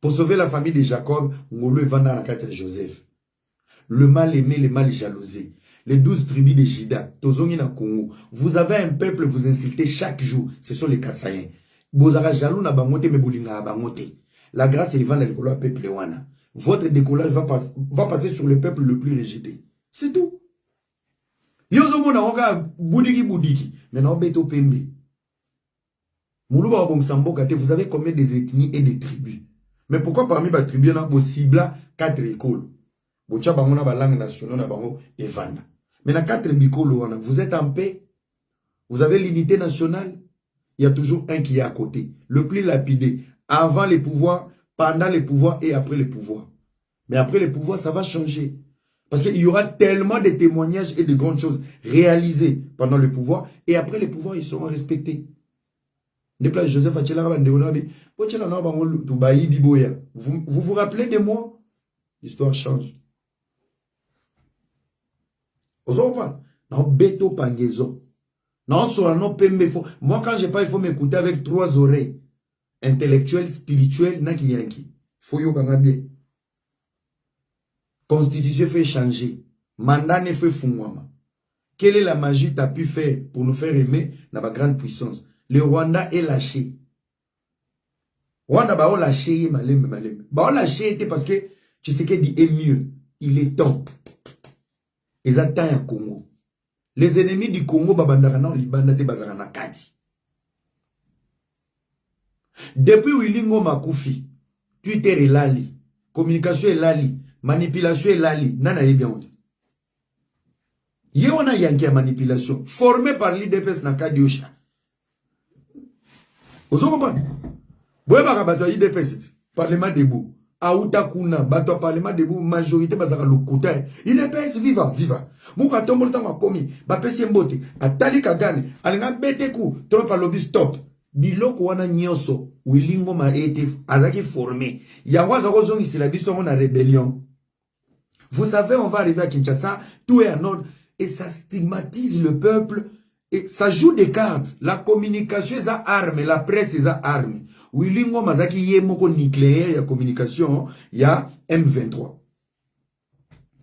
Pour sauver la famille de Jacob, Ngolo Evanda na kati ya Joseph. Le mal aimé, le mal jalousé. Les 12 tribus de Jida, Tozongi na Congo. Vous avez un peuple, vous insultez chaque jour. Ce sont les Kassaïens. Bozara jalou na bangote, mais bolinga bangote. La grâce est vendre le peuple wana. Votre décollage va passer sur le peuple le plus rejeté. C'est tout. Yozomo na onga boudiki. Maintenant, beto pembe. Moulouba wabongsambo kate, vous avez combien des ethnies et des tribus? Mais pourquoi parmi les tribus, on a possible 4 écoles? Bocha bangona ba langue nationale na bango evanda. Mais na 4 bikolo wana, vous êtes en paix. Vous avez l'unité nationale. Il y a toujours un qui est à côté. Le plus lapidé. Avant les pouvoirs, pendant les pouvoirs et après les pouvoirs. Mais après les pouvoirs, ça va changer. Parce qu'il y aura tellement de témoignages et de grandes choses réalisées pendant le pouvoir. Et après les pouvoirs, ils seront respectés. Joseph vous vous rappelez de moi? L'histoire change. Non, beto pangezo. Non, non, moi, quand je parle, il faut m'écouter avec 3 oreilles. Intellectuelles, spirituelles, naki yanki. Faut yo bien. Constitution fait changer. Mandat ne fait fumwama. Quelle est la magie que tu as pu faire pour nous faire aimer dans ma grande puissance? Le Rwanda est lâché. Rwanda ba lâché, malem. Ba lâché était parce que Tshisekedi est mieux. Il est temps. Ils attendent un Congo. Les ennemis du Congo, babandarana, libanda te bazarana kati. Depuis Wilingo Makoufi, Twitter est lali, communication est lali, manipulation est lali, nana est bien. Yé on a yanki à manipulation, formé par l'IDPS na Kadiosha. Vous comprenez? Boye bakabato IDPS, Parlement debout. Aouta kuna, bato Parlement debout, majorité bazara lokuta. IDPS viva. Mouka tombo le temps komi, bapesi mbote, atali kagane, alinga bete ku, trompe lobby stop. Biloko wana nyoso, Wilingo ma été azaki formé. Yawaza kozongi c'est la biso on a rébellion. Vous savez, on va arriver à Kinshasa, tout est en ordre, et ça stigmatise le peuple, et ça joue des cartes. La communication est à armes, la presse est à armes. Willy Ngoma azaki ye moko nucléaire ya communication ya M23.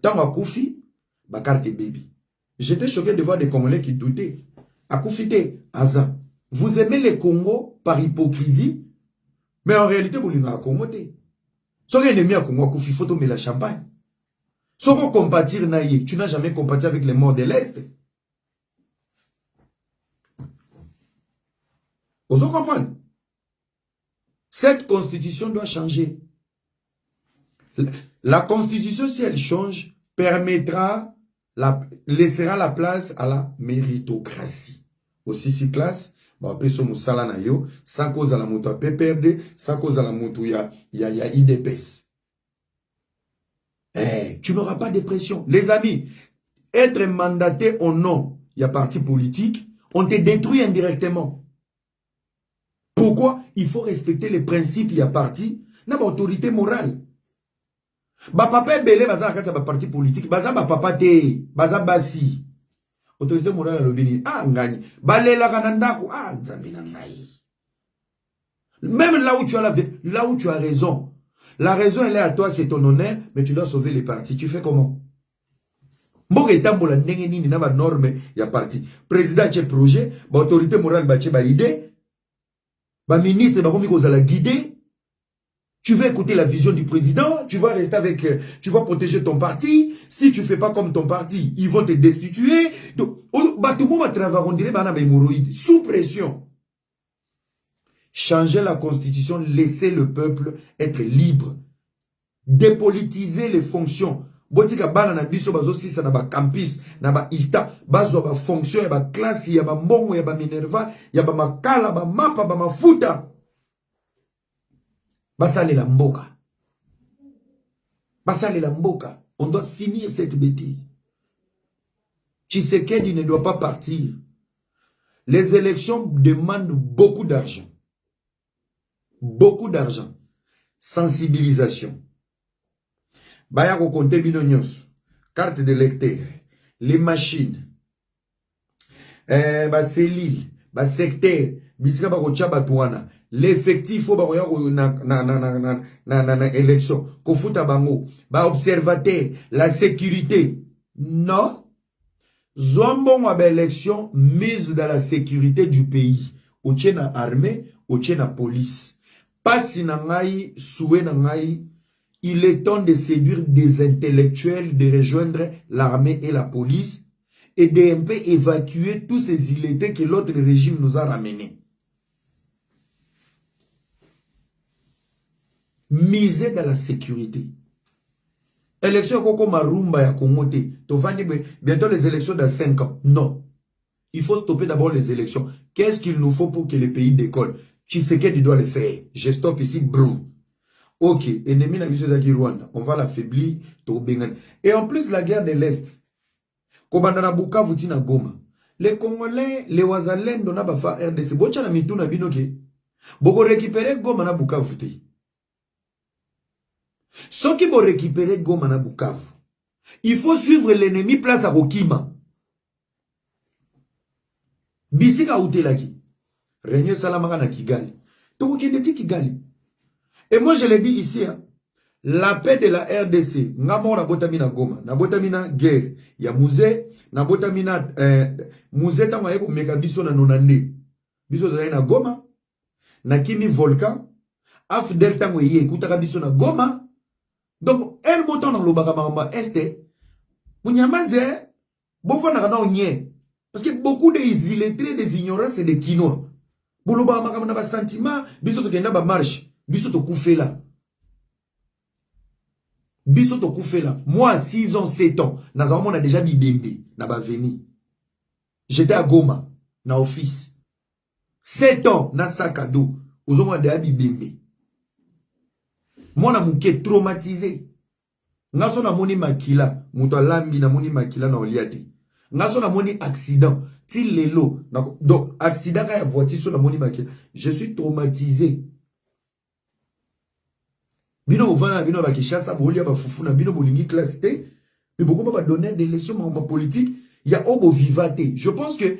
Tant à Koufi, Bakarte baby. J'étais choqué de voir des Congolais qui doutaient. À Koufite, Aza. Vous aimez les Congo par hypocrisie, mais en réalité, vous l'avez à Congo. Si vous avez ennemi à Congo, Koufi, faut tomber la champagne. Si vous compatir naïe, tu n'as jamais compati avec les morts de l'Est. Vous comprenez? Cette constitution doit changer. La constitution, si elle change, laissera la place à la méritocratie. Aussi, si classe, on peut se moussala na yo, sans cause à la moto à PPRD, sans cause à la moto ya IDPS. Tu n'auras pas de pression. Les amis, être mandaté au nom, il y a parti politique, on te détruit indirectement. Pourquoi? Il faut respecter les principes, il y a parti, n'a pas autorité morale. Ba papa belé baza kati ba parti politique baza ba papa te baza basi autorité morale lobini ngani balela kanandako nzambe na ngai. Même là où tu as raison, la raison elle est à toi, c'est ton honneur, mais tu dois sauver les partis. Tu fais comment? Mboka etambola ndenge nini na ba norme ya parti. Président tche projet, ba autorité morale ba tche ba idée, ba ministre ba komi kozala guider. Tu vas écouter la vision du président, tu vas rester avec, tu vas protéger ton parti. Si tu ne fais pas comme ton parti, ils vont te destituer. Donc, tout le monde va travailler, on dirait, hémorroïdes, sous pression. Changer la constitution, laisser le peuple être libre. Dépolitiser les fonctions. Botika bana na biso bazo sisa na ba campus, na ba ista, bazo ba fonction, ya ba classe, ya ba mbongo, ya ba minerva, ya ba makala, ba mapa, ba mafuta. Basale la mboka. Basale la mboka. On doit finir cette bêtise. Tshisekedi ne doit pas partir. Les élections demandent beaucoup d'argent. Beaucoup d'argent. Sensibilisation. Baya ko konte bino nyonso. Carte de lecteur. Les machines. Ba cellule. Ba secteur. Bisika ba ko tchaba tuana. L'effectif au na élection, kofuta bango, ba observateur, la sécurité. Non. Zombon a élection mise dans la sécurité du pays. Oche na armée, oche na police. Pas si nangai, soué nangai, il est temps de séduire des intellectuels, de rejoindre l'armée et la police et de un peu évacuer tous ces illettrés que l'autre régime nous a ramenés. Miser dans la sécurité. Élection Koko Marumba ya Kongote. Bientôt les élections dans 5 ans. Non. Il faut stopper d'abord les élections. Qu'est-ce qu'il nous faut pour que le pays décolle? Tshisekedi doit le faire. Je stoppe ici, brou. Ok. Ennemi na biso zaki Rwanda. On va l'affaiblir. Et en plus, la guerre de l'Est. Kobandana Bukavu tina Goma. Les Congolais, les Wazalendo na bafa RDC. Bocha na mitu na binoke. Boko récupérer Goma na Bukavu te. Ceux qui vont récupérer Goma na Bukavu, il faut suivre l'ennemi place à Rokima. Bisika Outelaki. Régnier Salamanga na Kigali. Donc, Kigali. Et moi, je l'ai dit ici, hein, la paix de la RDC, Ngamora Botamina Goma, na Botamina guerre, ya musée, na Botamina, musée tango yeko meka biso na nonande. Biso na Goma, na Kimi Volcan, Afdel tango ye ekutaka biso na Goma. Donc, un montant dans le Baramamba Est, Munyamaze, beaucoup de parce que beaucoup des illettrés, des ignorants, c'est des Quinois. Boloba Makamana ba sentiment, biso kenda ba marche, biso to koufela. Biso to koufela. Moi, 6 ans, 7 ans, on a déjà bibende, na ba veni. J'étais à Goma, na office. 7 ans, na sac à dos, aux hommes de bibende. Moi, na mouké traumatisé. Ngaso na moni makila, muto lambi na moni makila na oliate. Ngaso na moni accident, til lelo. Donc, accident ka ya voiture so na moni makila. Je suis traumatisé. Bino ovana bino ba kishasa bolia ba fufuna bino bolingi classe T, mais beaucoup ba donner des leçons en politique, il y a obo vivate. Je pense que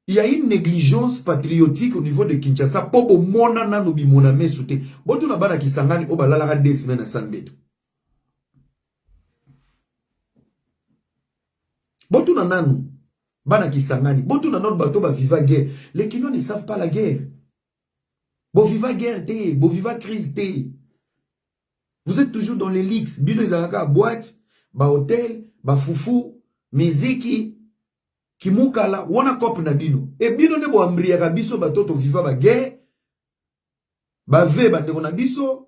Il y a une négligence patriotique au niveau de Kinshasa. Pour au mona nanu bimona mesute. Botu na bana kisangani obalala 2 semaines à Sanbeto. Botu na nanu bana kisangani. Botu na notre bateau ba viva guerre. Les Kinois ne savent pas la guerre. Bo viva guerre te, bo viva crise te. Vous êtes toujours dans les leaks. Bino izalaka boîte, ba hôtel, ba foufou, miziki. Kimukala wana kop na bino e bino ne bo ambriaka biso batoto viva ba guerre ba ve ba ndeko na biso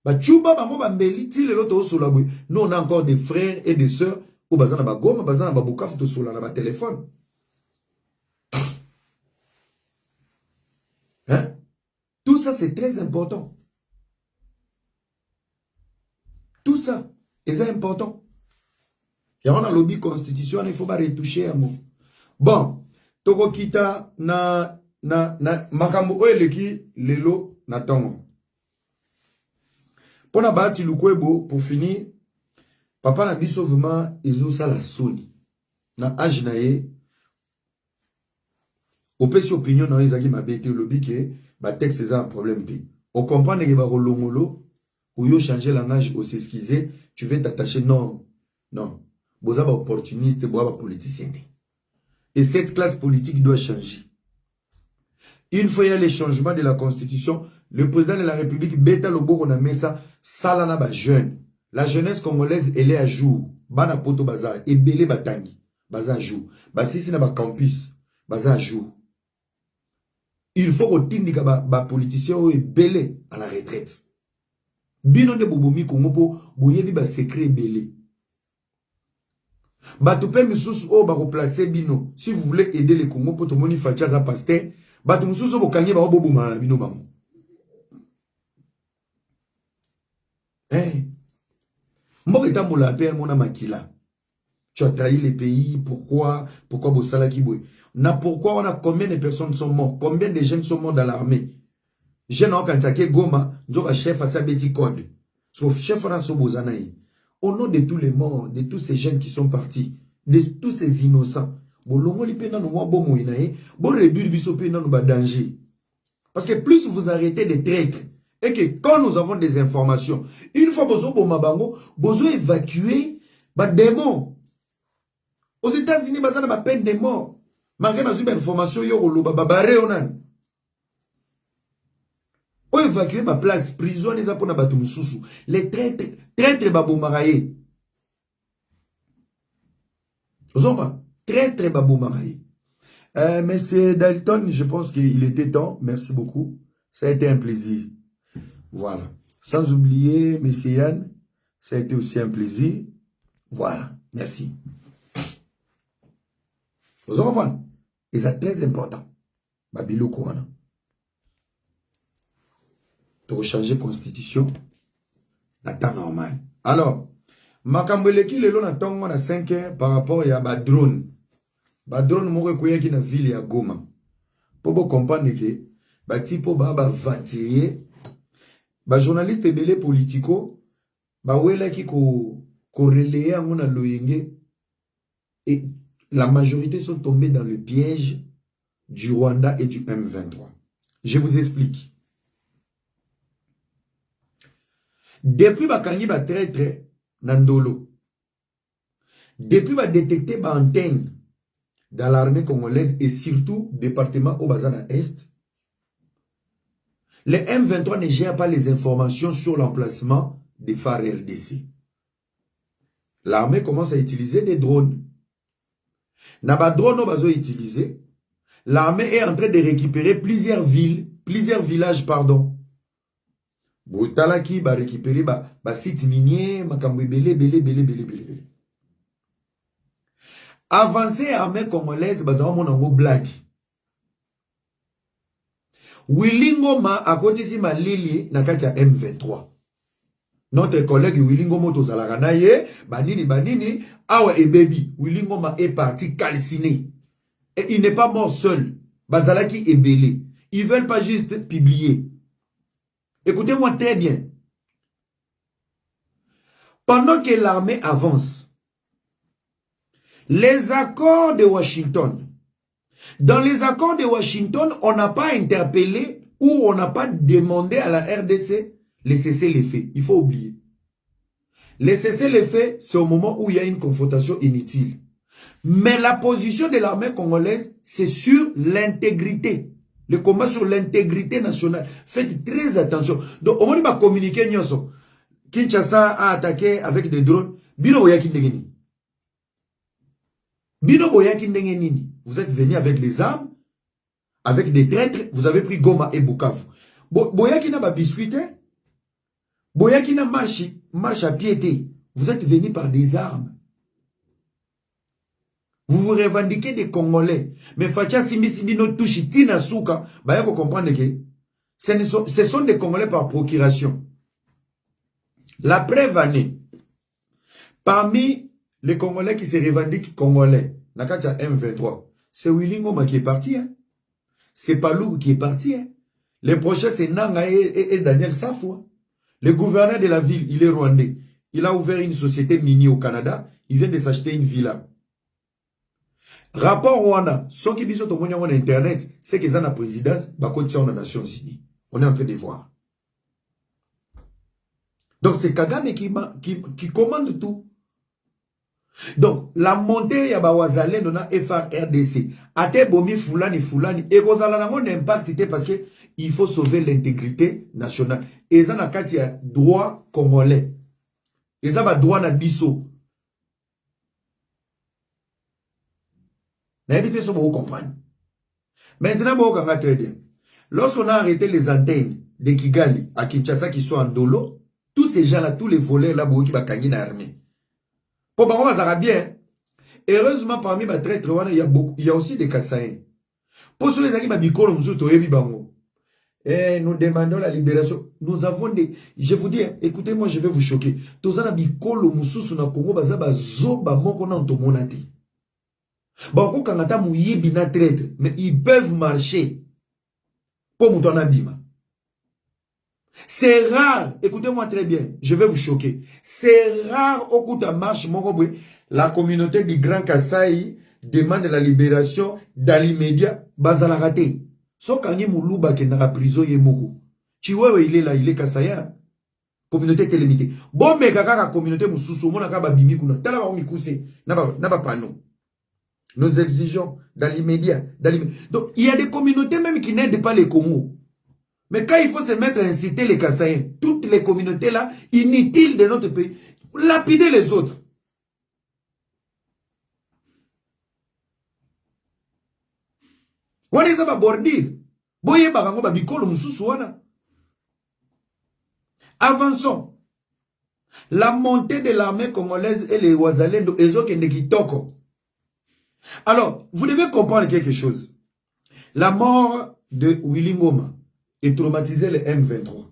ba chuba bango ba mbeli ti lelo to sola boy. Nous on a encore des frères et des sœurs au bazana ba goma bazana ba bukafu to sola na ba téléphone. Hein? Tout ça c'est très important. Tout ça est important. Il y a un lobby constitution, il faut pas retoucher un mot. Bon, toko kita na makambo oeleki lelo na tongo. Pona bati lukwebo pour finir, papa na biso vraiment ezo sala soni. Na âge na ye opesi opinion na ezaki mabete lobby ke ba texte ça un problème te. On comprend que ba rolongolo ou yo changer langage ou s'excuser, tu veux t'attacher non. Non. Boza ba opportuniste, boza ba politicien. Et cette classe politique doit changer. Une fois il y a les changements de la constitution, le président de la République, Beta Lobo, on a mis ça, Salana ba jeune. La jeunesse congolaise, elle est à jour. Bana poto baza, et belé batangi, baza à jour. Basisi na ba campus, baza à jour. Il faut que tindika ba politicien ou belé à la retraite. Bino de bobomi kongopo, boyebi ba secret belé. Batupe misusu o ba replacer bino. Si vous voulez aider les Congo pour tomoni fachaza pasteur, batu misusu bo kanye ba bobuma bino bango. Mboketa mola pe mona makila. Tu as trahi les pays, pourquoi Bossala Kiboué? Pourquoi on a combien de personnes sont mortes? Combien de jeunes sont morts dans l'armée? Jeune en Kantake Goma, Nzoka chef à sa bêtise code. Sauf chef à son bozanaï. Au nom de tous les morts, de tous ces jeunes qui sont partis, de tous ces innocents, parce que plus vous arrêtez de traître, et que quand nous avons des informations, une fois que vous avez évacué des démons. Aux États-Unis, vous avez une peine de mort. Malgré une information, vous avez évacué ma place, prison, les apôtres n'ont les traîtres babou maraye. Vous avez pas? Traîtres babou maraye. Monsieur Dalton, je pense qu'il était temps. Merci beaucoup. Ça a été un plaisir. Voilà. Sans oublier, monsieur Yann, ça a été aussi un plaisir. Voilà. Merci. Vous comprenez? Et c'est très important. Babilo Kouana. Pour changer la constitution, la temps normal. Alors, Makambeleki le long attend à 5 heures par rapport à ba drone. Ba drone moko koya ki na ville ya Goma. Pour vous comprendre que ba tipo ba ventiler ba journaliste belé politico ba wela ki ko relayer ngona loyenge et la majorité sont tombés dans le piège du Rwanda et du M23. Je vous explique. Depuis bakangi ba traître Nandolo, depuis ba détecter ba antenne dans l'armée congolaise et surtout département au Bazana Est, les M23 ne gèrent pas les informations sur l'emplacement des phares RDC. L'armée commence à utiliser des drones. Naba drone au bazo utilisé, l'armée est en train de récupérer plusieurs villages, pardon. Boutalaki va récupérer ba site minier, makambo belé. Avancer armée congolaise, bazawa monango blague. Wilingo ma à côté si ma lili na kati ya M23. Notre collègue Wilingo Moto Zalaganaye, banini, awa et baby, Wilingo ma est parti calciné. Et il n'est pas mort seul. Bazalaki est belé. Ils veulent pas juste publier. Écoutez-moi très bien. Pendant que l'armée avance, les accords de Washington, Dans les accords de Washington, on n'a pas interpellé ou on n'a pas demandé à la RDC les cessez-les-feux. Il faut oublier. Les cessez-les-feux, c'est au moment où il y a une confrontation inutile. Mais la position de l'armée congolaise, c'est sur l'intégrité. Le combat sur l'intégrité nationale. Faites très attention. Donc, au moment où on va communiquer, Kinshasa a attaqué avec des drones. Bino boyaki ndengeni. Bino boyaki ndengeni. Vous êtes venus avec les armes, avec des traîtres. Vous avez pris Goma et Bukavu. Boyaki na ba biscuité. Boyaki na marche à pied. Vous êtes venus par des armes. Vous vous revendiquez des Congolais. Mais Fatia Simbisibino touche Tina Souka. Bah, il faut comprendre que ce sont des Congolais par procuration. La preuve année, parmi les Congolais qui se revendiquent Congolais, Nakatia M23, c'est Willy Ngoma qui est parti. Hein? C'est Palou qui est parti. Hein? Les prochains, c'est Nanga et Daniel Safou. Hein? Le gouverneur de la ville, il est rwandais. Il a ouvert une société mini au Canada. Il vient de s'acheter une villa. Rapport Rwanda, ceux qui disent sur Internet, c'est qu'ils ont la présidence, dans les Nations Unies. On est en train de voir. Donc c'est Kagame qui commande tout. Donc la montée ya bawazale nona FRDC, ate bomi fulani, et kozala nango n'impacte parce que il faut sauver l'intégrité nationale. Et ça na kati ya droit congolais. Et ça ba droit na biso. N'habitez sur vous comprendre. Maintenant, vous comprenez très bien. Lorsqu'on a arrêté les antennes de Kigali à Kinshasa qui sont en dolo, tous ces gens-là, tous les voleurs là, qui va gagner dans l'armée. Pour moi, ça va bien. Heureusement, parmi les traîtres, il y a aussi des Kassaïens. Pour ceux qui ont nous demandons la libération. Nous avons des... Je vous dis, écoutez, moi, je vais vous choquer. Tous les bikolo mususu na Congo, bazaba zoba moko na ntomonate. Bako kangata muyibi na traître, mais ils peuvent marcher pour mouton bima. C'est rare, écoutez-moi très bien, je vais vous choquer. C'est rare au coup de marche, la communauté du Grand Kasaï demande la libération dans l'immédiat, bazala raté. So kangi muluba ke na prison yemoko. Chiwewe il est là, il est Kasaïen. Communauté télémitée. Bon mais kaka communauté mususu mona ka ba bimi kuna. Tala ba omikuse na ba pano. Nous exigeons dans l'immédiat. Donc, il y a des communautés même qui n'aident pas les Congo. Mais quand il faut se mettre à inciter les Kassaïens, toutes les communautés là, inutiles de notre pays, lapider les autres. Wana eza ba bordir. Boye barango ba bikolo mususu wana. Avançons. La montée de l'armée congolaise et les Wazalendo ezokende kitoko. Alors, vous devez comprendre quelque chose. La mort de Willy Ngoma est traumatisé le M23.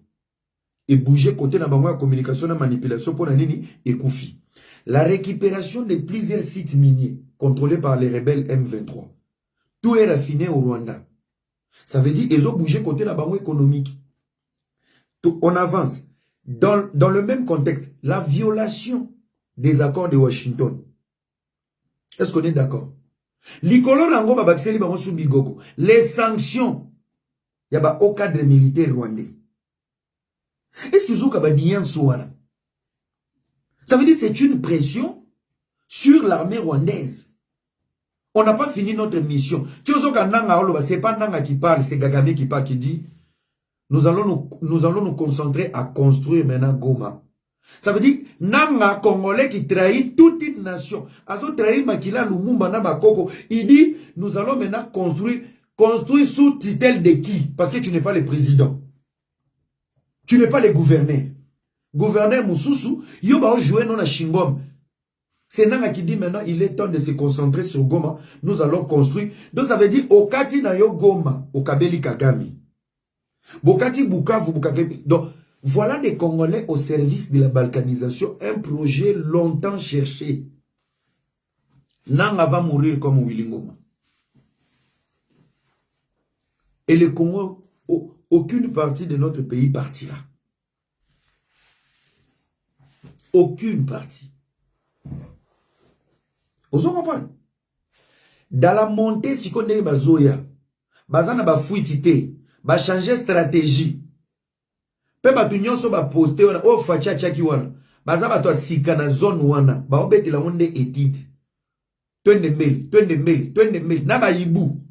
Et bouger côté dans la communication et manipulation pour la nini et Koufi. La récupération de plusieurs sites miniers contrôlés par les rebelles M23. Tout est raffiné au Rwanda. Ça veut dire qu'ils ont bougé côté dans la économique. On avance. Dans le même contexte, la violation des accords de Washington. Est-ce qu'on est d'accord? Les sanctions, il y a au cadre militaire rwandais. Est-ce que vous avez ça veut dire que c'est une pression sur l'armée rwandaise. On n'a pas fini notre mission. C'est pas Nanga qui parle, c'est Kagame qui parle, qui dit nous allons nous concentrer à construire maintenant Goma. Ça veut dire, Nanga Congolais qui trahit toute une nation. Azo trahit Makila Lumumba na Bakoko. Il dit, nous allons maintenant construire sous tutelle de qui? Parce que tu n'es pas le président. Tu n'es pas le gouverneur. Gouverneur Moussoussou, yoba joué non à Shingom. C'est Nanga qui dit maintenant, il est temps de se concentrer sur Goma. Nous allons construire. Donc ça veut dire, Okati na yo Goma, Okabeli Kagami. Bokati Bukavu, Bukakebi. Donc, voilà des Congolais au service de la balkanisation, un projet longtemps cherché. Nanga va mourir comme Willy Ngoma. Et le Congo, aucune partie de notre pays partira. Aucune partie. Vous comprenez? Dans la montée, si on est bazoya, bazana ba fuitité, ba changer stratégie. Pe ba tunyon so ba poster wana, o facha chaki wana. Baza ba to sika na zone wana, ba obeti la monde étude. Twende mbele, na ba yibu.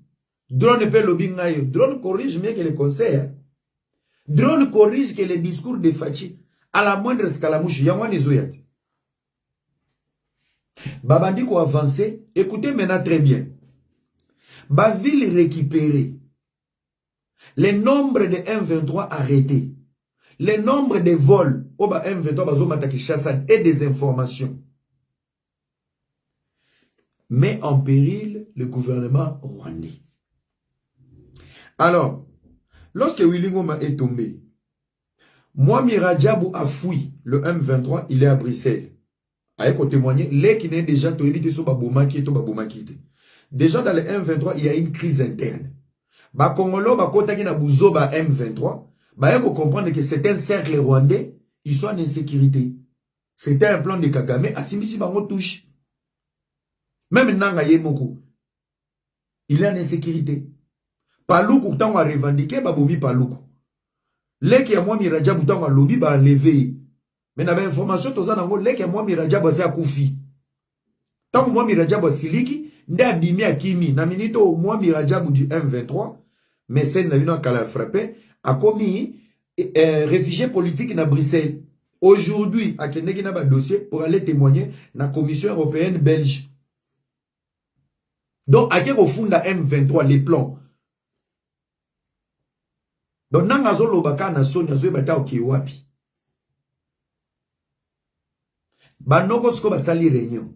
Drone pe lobby ngayo, drone corrige mieux que les conseils. Drone corrige que les discours de Fachi à la moindre escalamouche, yangwa nezoyat. Babandi ko avancer, écoutez maintenant très bien. Ba ville récupérée. Le nombre de M23 arrêtés. Le nombre de vols au bas M23 bazo mataki Chassan et des informations met en péril le gouvernement rwandais. Alors, lorsque Willy Ngoma est tombé, Mohamed Radjabou a fui le M23, il est à Bruxelles. Avec témoigner, les qui n'est déjà tout évité sur Babomaki et Babomaki. Déjà dans le M23, il y a une crise interne. Ba Congolo, ba Kotaki na Bouzo, ba M23, bah, il faut comprendre que c'est un cercle rwandais, ils sont en insécurité. C'était un plan de Kagame, à Simisi Bango touche. Même Nanga Yemoko, il est en insécurité. Paloukou, tant qu'on a revendiqué, Baboumi Paloukou. Les qui a moi Miradjabou, tant qu'on a lobby, bah enlevé. Mais dans l'information, tout ça, les qui a moi Miradjabou, c'est à Koufi. Tant que moi Miradjabou, Siliki, n'a bimi à Kimi, n'a minito moi Miradjabou du M23, mais c'est n'a eu qu'à la frapper, a commis réfugié politique à Bruxelles. Aujourd'hui, à Kenegi n'a pas de dossier pour aller témoigner dans la Commission européenne belge. Donc, à qui au fond de M23 les plans. Donc, nangazo lobaka na sonia zo bata okiwapi. Banoko sko basali réunion.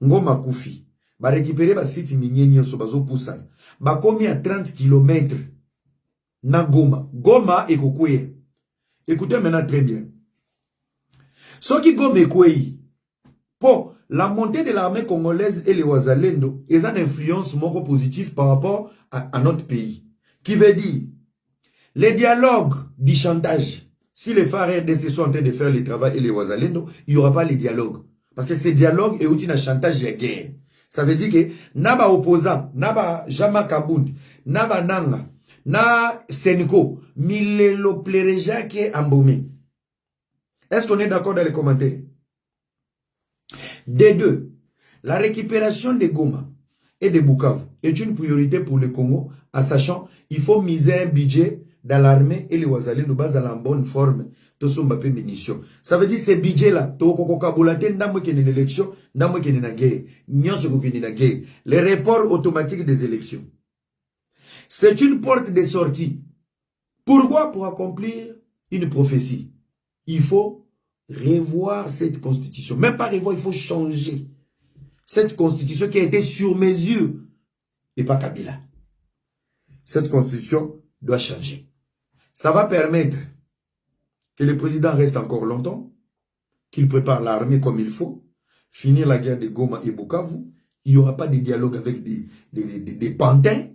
Ngoma Koufi. Ba récupérer ba site minyenyo so bazo poussana. Ba komi à 30 km. Na Goma. Goma et Koukoué. Écoutez maintenant très bien. Ce qui Goma et Koué, pour la montée de l'armée congolaise et les Ouazalendo, ils ont une influence moins positive par rapport à notre pays. Qui veut dire, les dialogues du chantage, si les phares RDC sont en train de faire le travail et les Ouazalendo, il n'y aura pas les dialogues. Parce que ces dialogues est outil de chantage et guerre. Ça veut dire que, naba opposant, naba Jama Kabound, naba Nanga, na Senko, milelo plereja qui est embaumé. Est-ce qu'on est d'accord dans les commentaires? Des deux, la récupération des Goma et de Bukavu est une priorité pour le Congo, en sachant qu'il faut miser un budget dans l'armée et les Ouazalés nous basent à la bonne forme de son Mbappé munitions. Ça veut dire que ces budgets-là, les reports automatiques des élections. C'est une porte de sortie. Pourquoi? Pour accomplir une prophétie. Il faut revoir cette constitution. Même pas revoir, il faut changer. Cette constitution qui a été sur mesure. Et pas Kabila. Cette constitution doit changer. Ça va permettre que le président reste encore longtemps, qu'il prépare l'armée comme il faut, finir la guerre de Goma et Bukavu. Il n'y aura pas de dialogue avec des pantins.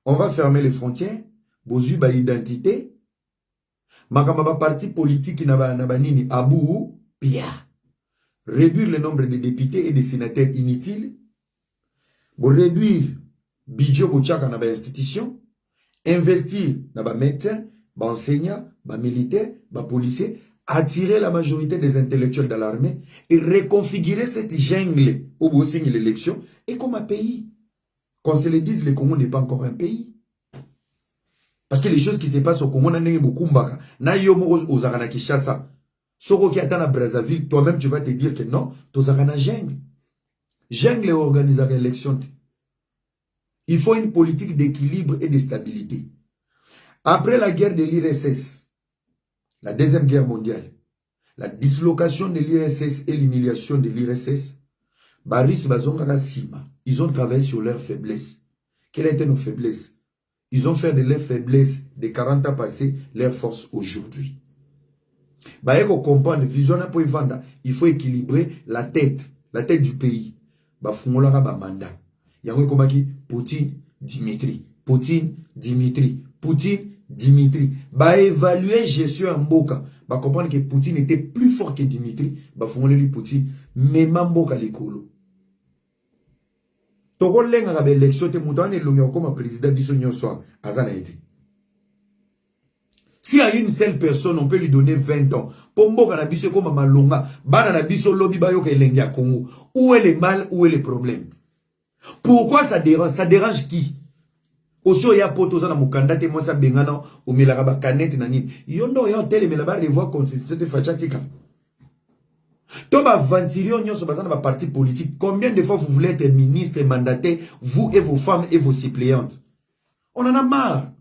On va fermer les frontières. Bozuba identité. Makamaba parti politique nabanini abou pia. Réduire le nombre de députés et de sénateurs inutiles. Pour réduire budget bochaka naba institution. Investir dans les médecins, les enseignants, les militaires, les policiers, attirer la majorité des intellectuels dans l'armée et reconfigurer cette jungle où vous signez l'élection et comme un pays. Qu'on se le dise, le Congo n'est pas encore un pays. Parce que les choses qui se passent au Congo, n'en beaucoup mbaka. Na yomo aux Arana Kishasa. Soro qui attend à Brazzaville, toi-même tu vas te dire que non, tu Arana jungle. Jungle organise l'élection. Il faut une politique d'équilibre et de stabilité. Après la guerre de l'URSS, la deuxième guerre mondiale, la dislocation de l'URSS et l'humiliation de l'URSS, Baris Bazonga Sima, ils ont travaillé sur leurs faiblesses. Quelles étaient nos faiblesses? Ils ont fait de leurs faiblesses des 40 ans passés leur force aujourd'hui. Il faut équilibrer la tête du pays. Yango komaki Poutine, Dimitri. Poutine, Dimitri. Poutine, Dimitri. Évaluer gestion en Mboka. Comprendre que Poutine était plus fort que Dimitri. Poutine, mais Mboka l'écolo. Toko lenga ka élection te moutane longi comme président biso nyonso azana été. Si à une seule personne on peut lui donner 20 ans, pombo kana biso comme malonga, bana na biso lobby bayo ke lengi à Congo. Où est le mal, où est le problème? Pourquoi ça dérange? Ça dérange qui? Osio ya poto za na mukanda te moi ça bengana o melaka ba canette na nini. Yondo ya hotel melaba revoir constitution te fachatika. Toba ventilio nyonso bazana ba parti politique. Combien de fois vous voulez être ministre, mandataire, vous et vos femmes et vos suppléantes? On en a marre.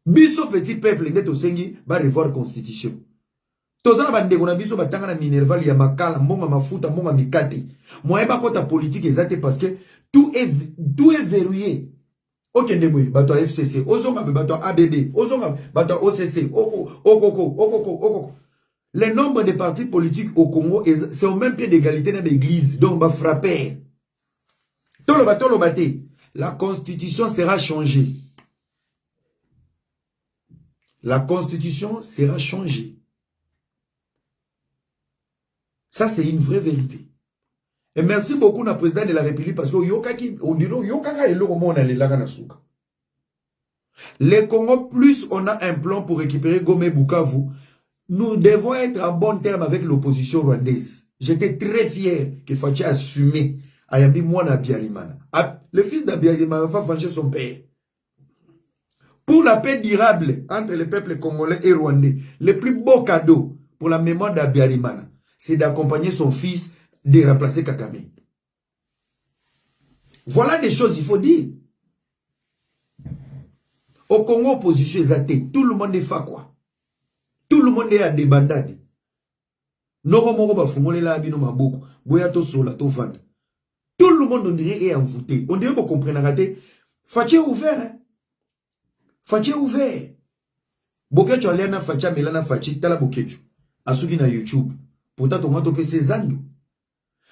Biso petit peuple ndeto sengi ba revoir constitution. Tozana bandeko na biso batanga na minerval ya makala mbonga mafuta mbonga mikate. Moyeba kota politique ezate parce que tout est verrouillé. Ok ndemwe bato FCC, ozonga bato ABB, ozonga bato OCC, okoko. Le nombre de partis politiques au Congo c'est au même pied d'égalité dans l'église. Donc va frapper. Tolo bate. La constitution sera changée. La constitution sera changée. Ça, c'est une vraie vérité. Et merci beaucoup au président de la République parce que le Congo, plus on a un plan pour récupérer Gomé Bukavu, nous devons être en bon terme avec l'opposition rwandaise. J'étais très fier que Fachi assumé Ayambi Mwana Biarimana. Le fils d'Abiarimana va venger son père. Pour la paix durable entre les peuples congolais et rwandais, le plus beau cadeau pour la mémoire d'Abiarimana, c'est d'accompagner son fils de remplacer Kakame. Voilà des choses, il faut dire. Au Congo, opposition est athée. Tout le monde est fa quoi. Tout le monde est à des bandades. Noro moro ba fungole la abino maboko. Boya to sola to vendre. Tout le monde on dirait est envoûté. On dirait qu'on comprenne raté. Faché ouvert, hein. Faché ouvert. Bokecho alena facha melana fachi tala bokecho. Asuki na YouTube. Pourtant on va toper ses anneaux.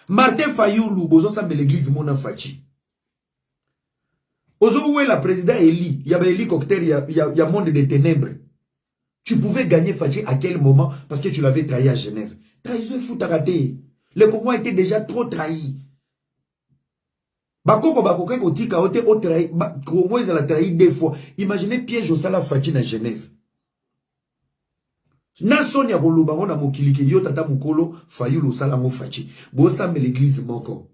Martin Fayoulou bozo sambe l'église mona fachi. Ozo où est la président Eli? Il y avait hélicoptère, il y a monde des ténèbres. Tu pouvais gagner Fachi à quel moment? Parce que tu l'avais trahi à Genève. Trahison fout à rater. Le Congo était déjà trop trahi. Bakoko bakoke kotika ote o trahi. Congo ils ont trahi 2 fois. Imaginez piège au sala Fachi à Genève. Nason ya koloba ngona mokilike yo tata mukolo Fayulu sala mo Fachi. Bo sambe l'église moko.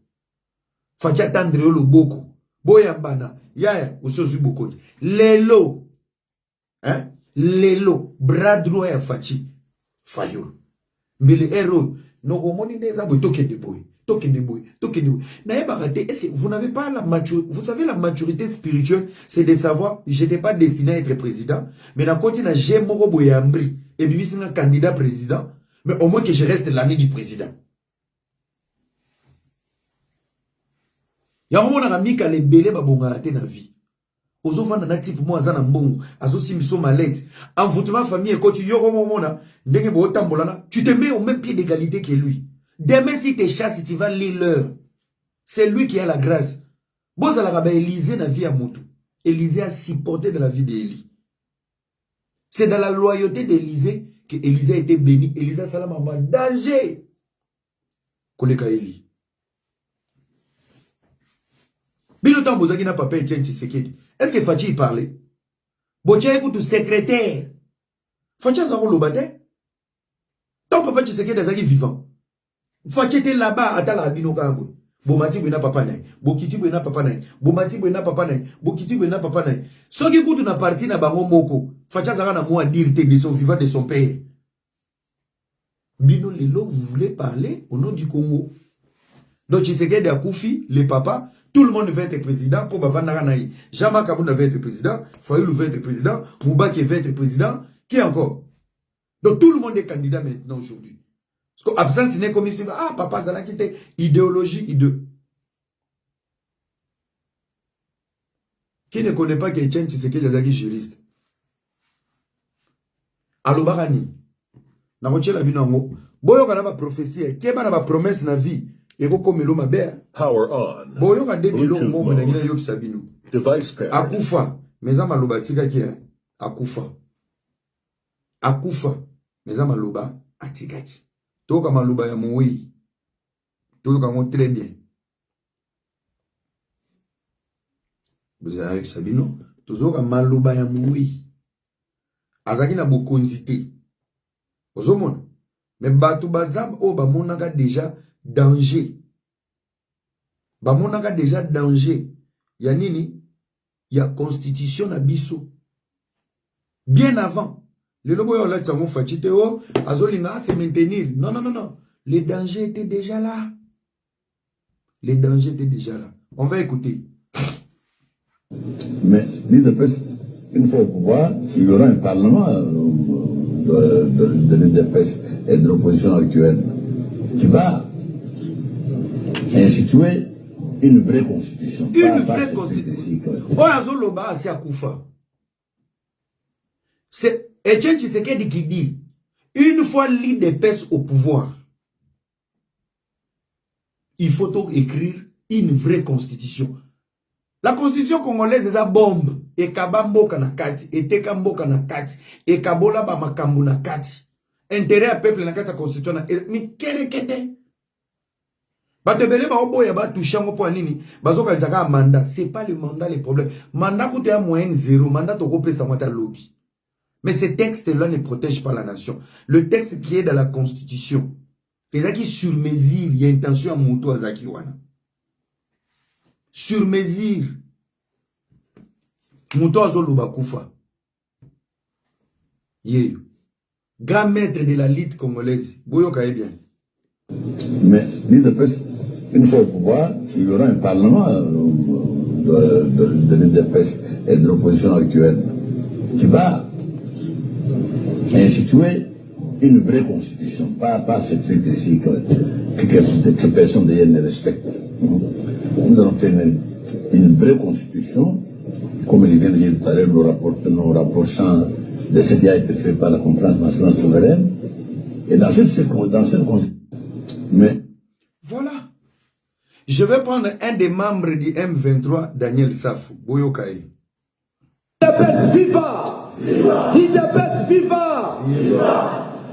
Fachi atendre yo loboko. Boyambana, yaya, usozu bokoti. Lelo, hein? Lelo, bras droit ya Fachi. Fayulu. Mais le héros, non, au monde, ils ont token de boy. Est-ce que vous n'avez pas la maturité? Vous savez, la maturité spirituelle, c'est de savoir, je n'étais pas destiné à être président, mais dans le continent, j'ai mon boyambri, et puis, c'est un candidat président, mais au moins que je reste l'ami du président. Ya mona kamika lebele babonga te na vie. Ozo vanda na type mo azana mbongo, azo simiso malette. Envoûtement famille quand tu yoko mona, ndenge bo tambolana, tu te mets au même pied d'égalité que lui. Demain si te chasse, tu vas lire l'heure. C'est lui qui a la grâce. Bozala ba Élisée na vie à Moutou. Élisée a supporté de la vie d'Élie. C'est dans la loyauté d'Élisée que Élisée a été béni. Élisée salama en danger. Koleka Élie. Bilotan Bozaki n'a pas payé Etienne Tshisekedi. Est-ce que Fachi parlait? Botia écoute secrétaire. Fachi a zaro lobate. Ton papa Tshisekedi a vivant. Fachi était là-bas à la Abino Kango. Bomati Bena papa naï. Bokiti Bena papa naï. Bomati Bena papa naï. Bokiti Bena papa naï. Soki écoute na parti na bango moko. Fachi a zara na moi à dire de son vivant de son père. Bino Lelo, vous voulez parler au nom du Congo? Donc Tshisekedi a Koufi, les papas. Tout le monde veut être président pour Bavandara Naï. Jean-Marc Abouna veut être président. Fayoulou veut être président. Moubaki veut être président. Qui encore? Donc tout le monde est candidat maintenant aujourd'hui. Parce que absence n'est comme ici. Ah, papa Zala qui était idéologie, idée. Qui ne connaît pas quelqu'un qui c'est que Yazaki juriste? Alobarani. Namoche la binango. Boyo kanaba prophétie. Keba naba promesse na vie. Power on. Device pair. Akufa. Meza maloba tika kia. Akufa. Akufa. Meza maloba atika ki. Toka maloba ya moui. Toka mo très bien. Vous avez avec Sabino. Toujours maloba ya moui. Azaki na bokonzité. Ozomona. Mais bato bazab o ba monaka déjà danger. Ba monaka déjà danger. Ya nini? Ya constitution na biso. Bien avant. Le lobo yo la tsango fatite o azolinga se maintenir. Non non non non. Les dangers étaient déjà là. Les dangers étaient déjà là. On va écouter. Mais l'UDPS, une fois au pouvoir, il y aura un parlement de l'UDPS et de l'opposition actuelle qui va instituer une vraie constitution. Une vraie constitution. Oyazoloba asi akufa. C'est Etienne Tshisekedi qui dit, une fois l'UDPS au pouvoir, il faut donc écrire une vraie constitution. La constitution congolaise est une bombe. Et kabamboka na kati. Et tekamboka na kati. Et kabola ba makambu na kati. Intérêt à peuple na kati la constitution. Mais kede. Batebele ba oboya ba touchango po nini. Bazoka nzaka mandat. C'est pas le mandat le problème. Mandat coûte à moyenne zéro. Mandat to kopé sa mata lobby. Mais ces textes-là ne protègent pas la nation. Le texte qui est dans la constitution. Les aki sur mesure. Il y a intention à mouto azaki wana. Sur mesure. Mouto azoluba kufa. Yé. Grand maître de la lutte congolaise. Boyo kaye bien. Mais l'UDPS, une fois au pouvoir, il y aura un parlement de l'UDPS et de l'opposition actuelle qui va instituer une vraie constitution. Pas ce truc ici que personne d'ailleurs ne respecte. Nous allons faire une vraie constitution, comme je viens de dire tout à l'heure, nos rapprochants de ce qui a été fait par la conférence nationale souveraine. Et dans cette constitution, mais voilà. Je vais prendre un des membres du M23, Daniel Safou, Boyokaï. L'IDPS viva! L'IDPS viva!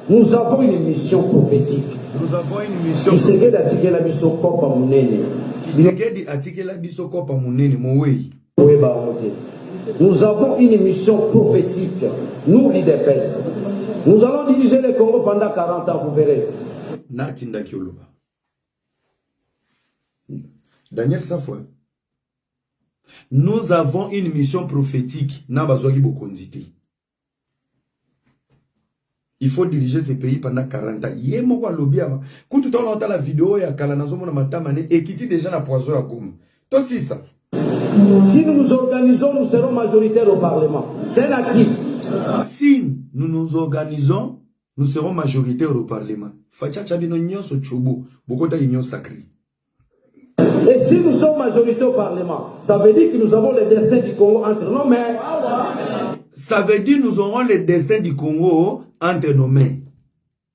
Nous avons une mission prophétique. Nous avons une mission prophétique. Nous avons une mission prophétique. Nous, l'IDPS. Nous allons diriger le Congo pendant 40 ans, vous verrez. Daniel Safou. Nous avons une mission prophétique. Il faut diriger ce pays pendant 40 ans. Il y a un lobby. Quand tu as la vidéo, il y a un et qui dit déjà la poison à Goma. Toi, c'est ça. Si nous nous organisons, nous serons majoritaires au Parlement. C'est l'acquis. Si nous nous organisons, nous serons majoritaires au Parlement. Et si nous sommes majoritaires au Parlement, ça veut dire que nous avons le destin du Congo entre nos mains. Ça veut dire que nous aurons le destin du Congo entre nos mains.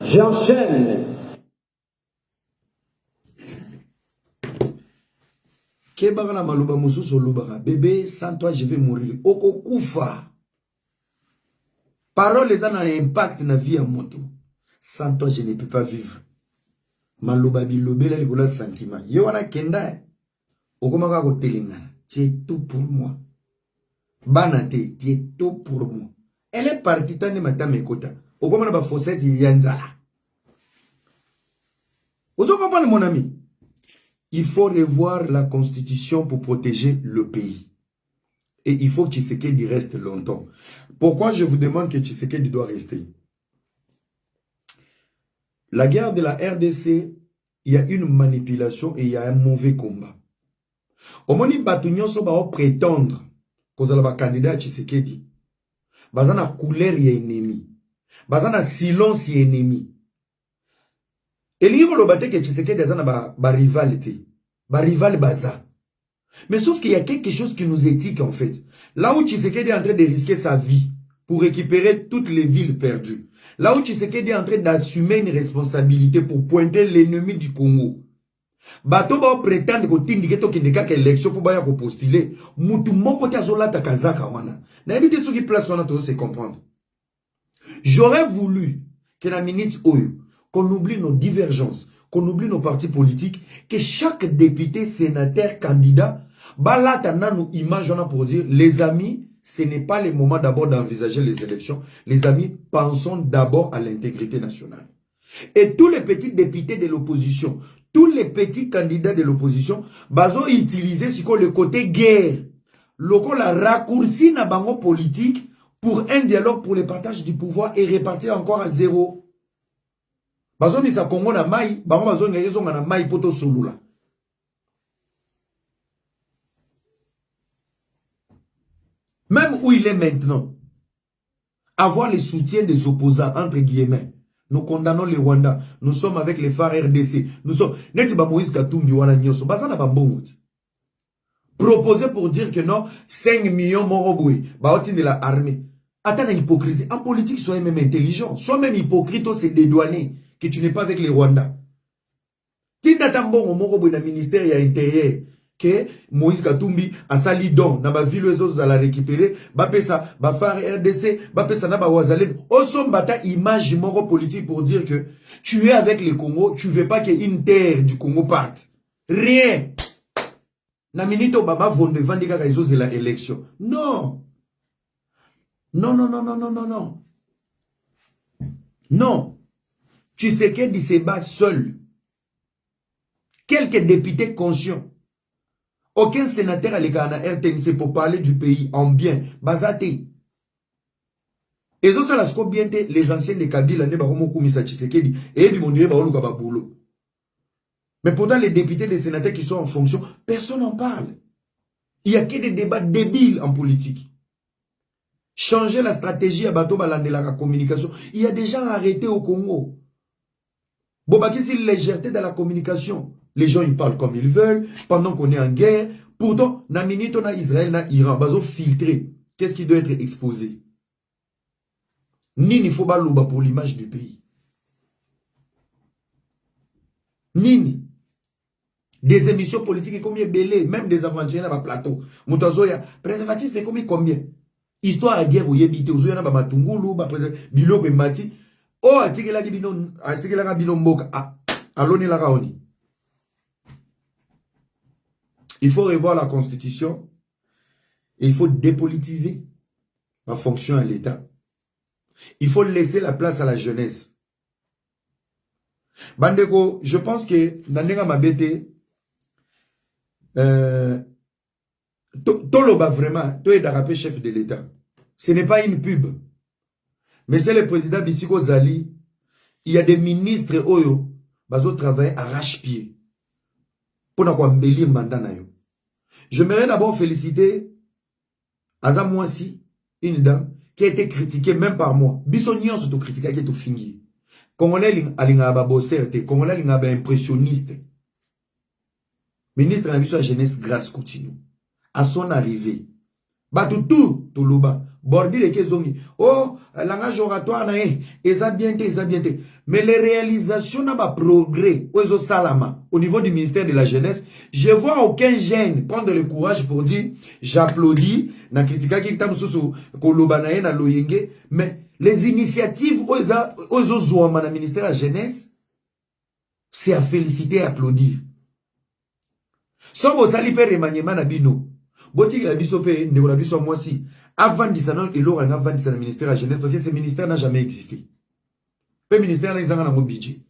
J'enchaîne. Bébé, sans toi je vais mourir. Okokufa. Parole les ont un impact dans la vie à moto. Sans toi je ne peux pas vivre. Maloba bilobe la likola sentiment. Yewana kenda. Okomaka ko telingana. Tu es tout pour moi. Banate, tu es tout pour moi. Elle est partie tane matame ekota. Okomana ba fossette yanzala. Vous comprenez mon ami? Il faut revoir la constitution pour protéger le pays. Et il faut que Tshisekedi reste longtemps. Pourquoi je vous demande que Tshisekedi doit rester? La guerre de la RDC, il y a une manipulation et il y a un mauvais combat. Au moment où Batunyon va prétendre que vous avez candidat à Tshisekedi, bazana couleur y ennemi, bazana silence y ennemi. Et l'iro le bate que Tshisekedi azana ba rivalité, ba rival baza. Mais sauf qu'il y a quelque chose qui nous éthique en fait. Là où Tshisekedi est en train de risquer sa vie pour récupérer toutes les villes perdues. Là où Tshisekedi est en train d'assumer une responsabilité pour pointer l'ennemi du Congo. Bato ba prétendre ko tindike to kindika ke élection pour baya ko postuler. Mutu moko te azolata kazaka wana. Na ebite sou ki place wana to se comprendre. J'aurais voulu que la minute oyo qu'on oublie nos divergences, qu'on oublie nos partis politiques, que chaque député, sénateur, candidat Balata nanu image pour dire, les amis, ce n'est pas le moment d'abord d'envisager les élections. Les amis, pensons d'abord à l'intégrité nationale. Et tous les petits députés de l'opposition, tous les petits candidats de l'opposition, bazo utiliser le côté guerre. Loko la raccourci na bango politique pour un dialogue pour le partage du pouvoir et repartir encore à zéro. Bazo misa Congo na mai, bango bazo ngayezo na mai poto solula. Même où il est maintenant, avoir le soutien des opposants, entre guillemets, nous condamnons les Rwandais, nous sommes avec les phares RDC, nous sommes... Proposer pour dire que non, 5 millions moroboué, baotine de la armée. Attends la hypocrisie. En politique, sois même intelligent, sois même hypocrite, c'est dédouané que tu n'es pas avec les Rwandais. Tinda tambon au moroboué dans le ministère y a intérieur. Que Moïse Katumbi a sali don na ba ville ezo za la récupérer ba pesa ba phare RDC ba pesa na ba wazalem osom bata image moko politique pour dire que tu es avec le Congo, tu veux pas que une terre du Congo parte. Rien. Na minito baba vonde vandika ka ezo la élection. Non. Non non non non non non non. Non. Tu sais qu'il se bat seul. Quelques députés conscients. Aucun sénateur à l'égard RTNC pour parler du pays en bien. Bazaté. Et ça, la bien les anciens de Kabila, ne baromo kumisa Tshisekedi, et bimondire baoluka babulo. Mais pourtant, les députés, les sénateurs qui sont en fonction, personne n'en parle. Il n'y a que des débats débiles en politique. Changer la stratégie à bateau balande la communication. Il y a des gens arrêtés au Congo. Bobaki, c'est légèreté dans la communication. Les gens, ils parlent comme ils veulent, pendant qu'on est en guerre. Pourtant, na minute, on a Israël, na Iran, bazo filtré. Qu'est-ce qui doit être exposé? Nini faut balouba pour l'image du pays. Nini. Des émissions politiques, combien belé, même des aventuriers dans le plateau. Moutazoya, préservatif fait combien? Histoire à guerre, où y habite, où y a matungulu, biloko et mati. Oh, atikela bino mboka. Aloni la raoni. Il faut revoir la Constitution et il faut dépolitiser la fonction à l'État. Il faut laisser la place à la jeunesse. Bandeko, je pense que Nandenga Mabete, Toloba vraiment, toi est chef de l'État. Ce n'est pas une pub. Mais c'est le président Bissiko Zali. Il y a des ministres Oyo, bazo travaillent arrache-pied. Pour n'a quoi embellir mandat na yo. J'aimerais d'abord féliciter Azam Mouassi, une dame qui a été critiquée même par moi. Bissonion s'auto critiqué qui est tout fini. Congolais alingaba bosserte, Congolais alingaba impressionniste. Ministre de la jeunesse grâce continue. À son arrivée, Batoutou Toulouba, Bordi les Kezongi. Oh, langage oratoire na bien. Mais les réalisations n'a pas progrès aux Salama au niveau du ministère de la jeunesse. Je vois aucun jeune prendre le courage pour dire j'applaudis, na critica qui tam sous Koloba na loyenge, mais les initiatives aux Zouama na ministère de la jeunesse, c'est à féliciter et applaudir. Sobo sali pe remaniement na bino. Boti la biso pe ndeko la biso moi si avant 10 ans et l'or avant 10 ans ministère de la jeunesse parce que ce ministère n'a jamais existé. Le ministère n'a pas de budget.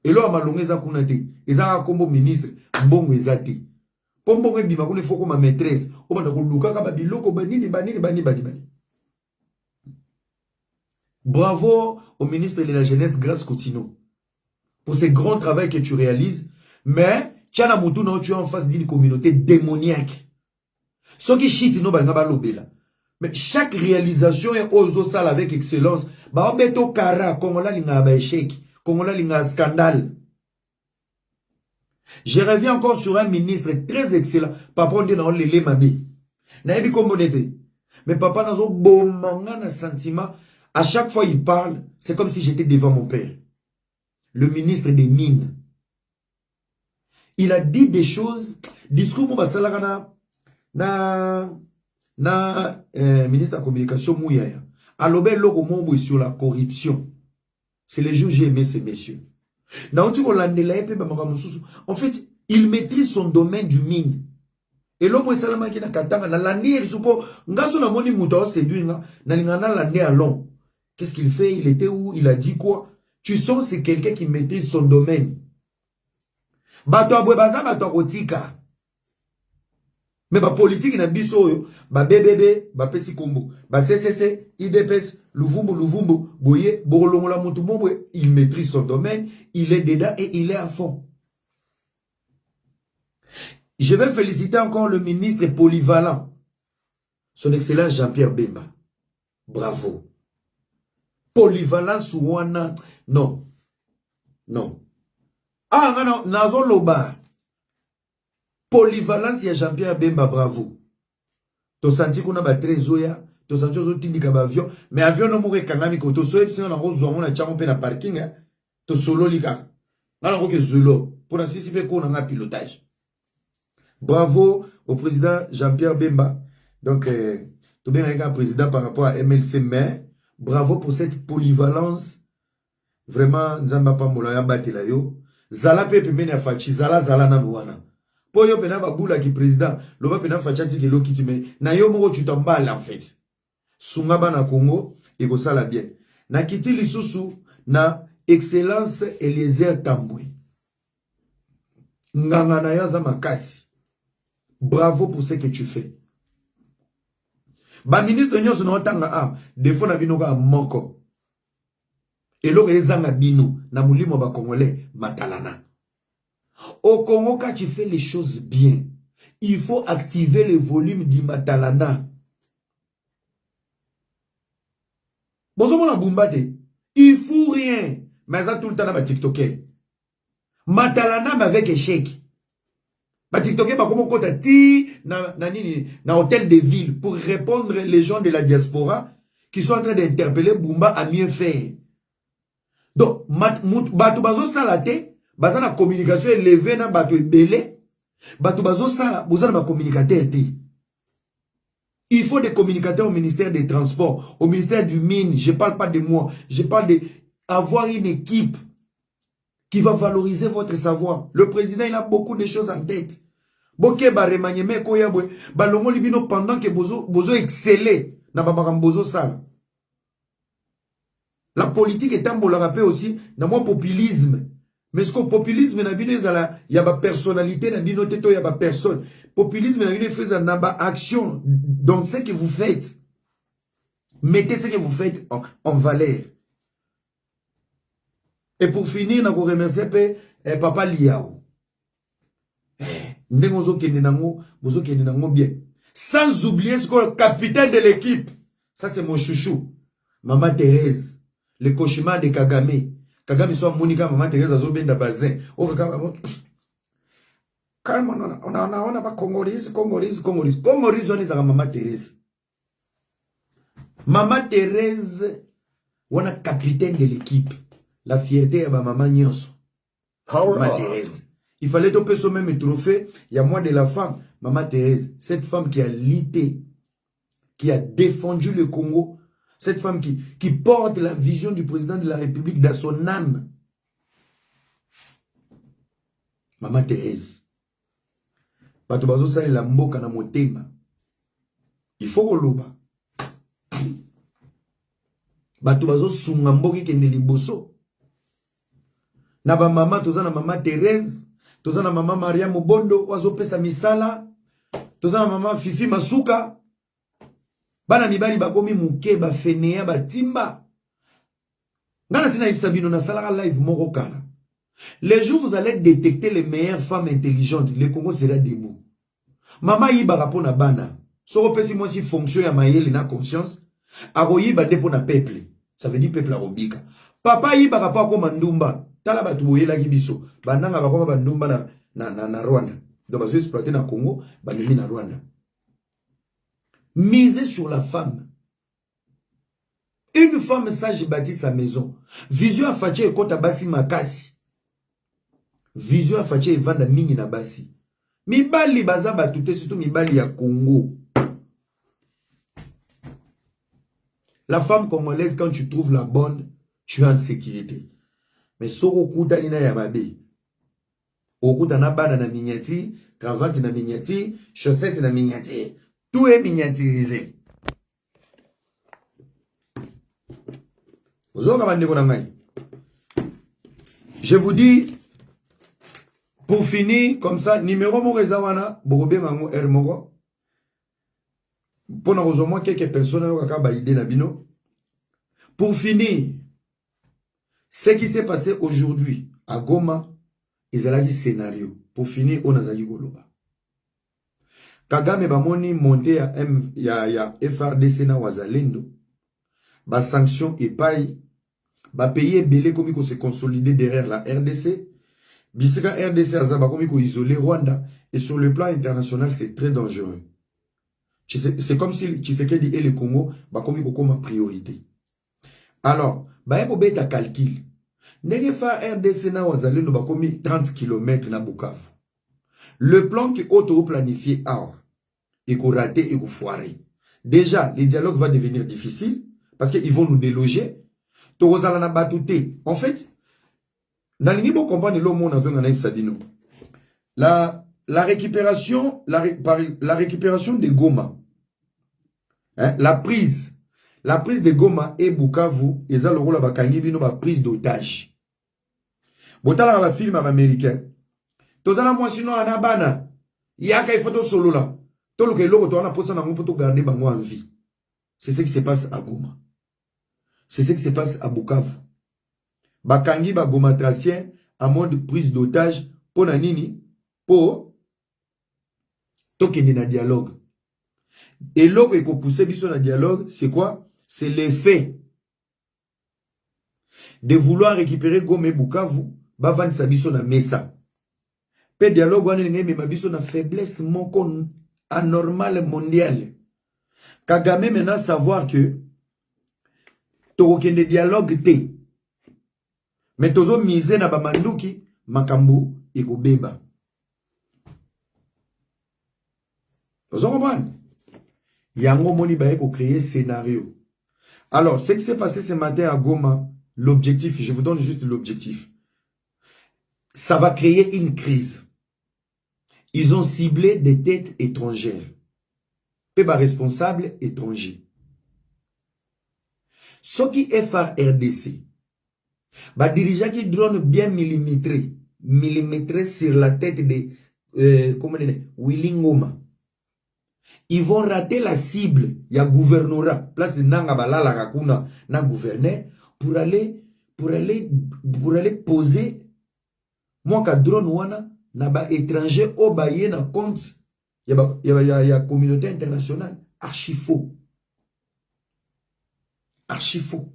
Et l'or malongé za kunate, ezanga kombo ministre mbongo ezate. Pombo ke bima kone foko ma maîtresse, o banda ko luka ka ba biloko banini. Bravo au ministre de la jeunesse Grâce Coutinho pour ce grand travail que tu réalises, mais tu es en face d'une communauté démoniaque. Ce qui chite no balanga balobela. Mais chaque réalisation est aux salles avec excellence. Ba obeto kara kongola linga ba échec, kongola linga scandale. Je reviens encore sur un ministre très excellent. Papa on dit dans les mabé. Na ebi kombonete. Mais papa nazo bomanga na sentiment. À chaque fois il parle, c'est comme si j'étais devant mon père. Le ministre des Mines. Il a dit des choses. Discours mo basalaka na ministre de la communication Mouyaya. Alobé logo mombo sur la corruption. C'est les jours j'ai aimé ces messieurs. En fait, il maîtrise son domaine du mine. Et l'homme salama qui n'a katanga na l'année supo ngaso na moni muto séduit na lingana l'année à long. Qu'est-ce qu'il fait? Il était où? Il a dit quoi? Tu sens c'est quelqu'un qui maîtrise son domaine. Bato abwe baza bato kotika. Mais ba politique na biso yo, ba BBB, ba pesi kombo, ba CCC, IDPS, Louvumbu, boye, borolongola mutu bomwe, il maîtrise son domaine, il est dedans et il est à fond. Je vais féliciter encore le ministre polyvalent, son excellence Jean-Pierre Bemba. Bravo. Polyvalence ouana, non. Non. Ah, non, nazo loba. Polyvalence ya Jean-Pierre Bemba, bravo. To senti kuna ba trezoya, to senti ozo tindika ba avion, mais avion no mouke kangami ko to soye psi na rozo na chango pe na parking, to solo lika. Na ko ke zolo, pour anticiper ko na pilotage. Bravo au président Jean-Pierre Bemba. Donc, tout bien avec un président par rapport à MLC, mais bravo pour cette polyvalence. Vraiment, Nzamba pa moulaya batela yo. Zala pepe mene fachi, zala na nouana. Po yo pena babula ki président, loba pena fachati ke lo kitime. Na yo moko tu t'emballes en fait. Sungaba na Congo, ego sala bien. Na kiti lisusu, na excellence Eliezer Tambwe. Nganga na yaza makasi. Bravo pour ce que tu fais. Ba ministre de Nyos n'otanga a defo na bino ka moko. Eloko ezanga bino na mulimo ba congolais matalana. Au Congo quand tu fais les choses bien, il faut activer le volume du matalana. Bozomo na bumbate, il faut rien. Mais ça tout le temps na ba TikToker. Matalana mais avec échec. Ba TikToker ba comment kota ti na hôtel de ville pour répondre les gens de la diaspora qui sont en train d'interpeller Bumba à mieux faire. Donc bato bazo salate, baza na communication élevée na bato ebele, bato bazo sala, boza na ba communicateur te. Il faut des communicateurs au ministère des Transports, au ministère du Mine, je parle pas de moi, je parle d'avoir une équipe qui va valoriser votre savoir. Le président, il a beaucoup de choses en tête. Boke ba remanieme ko yabwe, ba longo libino pendant que bozo exceller na babakam bozo sala. La politique est un bon rappel aussi dans mon populisme. Mais ce que populisme na bino ezala ya ba personnalité na bino teto ya ba personne. Populisme na bino fait na ba action dans ce que vous faites. Mettez ce que vous faites en valeur. Et pour finir, je remercie Papa Liao. Bien. Sans oublier ce que le capitaine de l'équipe. Ça, c'est mon chouchou. Maman Thérèse. Le cauchemar de Kagame. Kagame soit Monica, Maman Thérèse, Azobenda Bazin. Calme, on a pas Congolese. Congolese, on est à Maman Thérèse. Maman Thérèse, on a capitaine de l'équipe. La fierté de ma maman Nyonso. Maman Thérèse. Il fallait topper ce même trophée. Il y a moi de la femme. Maman Thérèse. Cette femme qui a lutté, qui a défendu le Congo. Cette femme qui porte la vision du président de la République dans son âme. Maman Thérèse. Bato bazo sali la mboka na motema. Il faut koloba. Bato bazo sunga mboki kende liboso. Na ba mama toza na mama Thérèse, toza na mama Maria Mubondo, wazo pesa misala, toza na mama Fifi Masuka. Bana mibali bakomi muke ba fenea ba timba. Ngana sina ifsabino na salaka live moko kala. Les jours vous allez détecter les meilleures femmes intelligentes, le Congo sera debout. Mama yiba rapona bana. Soko pesi moi si fonction ya mayele na conscience, aroyiba depo na peuple. Ça veut dire peuple arobika. Papa yiba rapona ko mandumba. Tala batu boyela kibiso bananga bakoma bandumba na Rwanda. Donc bazo exploiter na Congo, banemi na Rwanda. Misez sur la femme. Une femme sage bâtit sa maison. Vision a fache ekota basi makasi. Vision a fache evanda mingi na basi. Mibali baza batute surtout mibali ya Congo. La femme congolaise, quand tu trouves la bonne, tu es en sécurité. Mais soko kuta nina ya mabe. Okuta na bana na miniature, cravate na miniature, chaussettes na miniature. Tout est miniaturisé. Je vous dis, pour finir, comme ça, numéro Morezawana, Borobé Mango Hermogo. Pour nous quelques personnes qui ont idée. Pour finir, ce qui s'est passé aujourd'hui à Goma, ils ont dit scénario. Pour finir, on a dit Goloba. Kagame Bamoni monté à FRDC na Wazalendo. Ba sanction et paye. Ba payer belé comme il se consolider derrière la RDC. Bisika RDC azaba comme il isolé Rwanda. Et sur le plan international, c'est très dangereux. C'est comme si Tshisekedi et le Congo, bah comme il comme priorité. Alors, bah il beta calcul. Nege fa RDC na Wazalendo ba comme 30 km na Bukavu. Le plan qui auto-planifié a et qu'on raté et qu'on foiré. Déjà, le dialogue va devenir difficile parce qu'ils vont nous déloger. En fait, la récupération, la récupération de Goma, hein, la prise de Goma et Bukavu, ils ont le rôle de la prise d'otage. Botala va film américain. Tozala moi sinon anabana, yaka il faut solo là. Tout le que l'autre on a posé na pour garder bango en vie. C'est ce qui se passe à Goma. C'est ce qui se passe à Bukavu. Bakangi ba Goma tracien en mode prise d'otage pour nanini pour tokeni na dialogue. Et l'autre qui poussé biso na dialogue, c'est quoi? C'est l'effet de vouloir récupérer Goma et Bukavu, ba vendre sa biso na mesa. Pe dialogue wana ngeme mabiso na faiblesse moko anormale mondiale. Kagame maintenant savoir que Torokende dialogue te. Mais tozo mise na bamanduki makambo ekobeba. Tozo comprendre? Yango moni ba eko créer scénario. Alors, ce qui s'est passé ce matin à Goma, l'objectif, je vous donne juste l'objectif. Ça va créer une crise. Ils ont ciblé des têtes étrangères. Pas responsables étrangers. Ce qui est FARDC, bah dirigeant qui drone bien millimétré sur la tête de Willy Ngoma. Ils vont rater la cible. Il y a gouvernorat, place de Nanga Balala Rakuna, na gouverneur, pour aller poser. Moi, ka drone wana, na ba étranger au baye na compte. Il y a communauté internationale. Archi faux. Archi faux.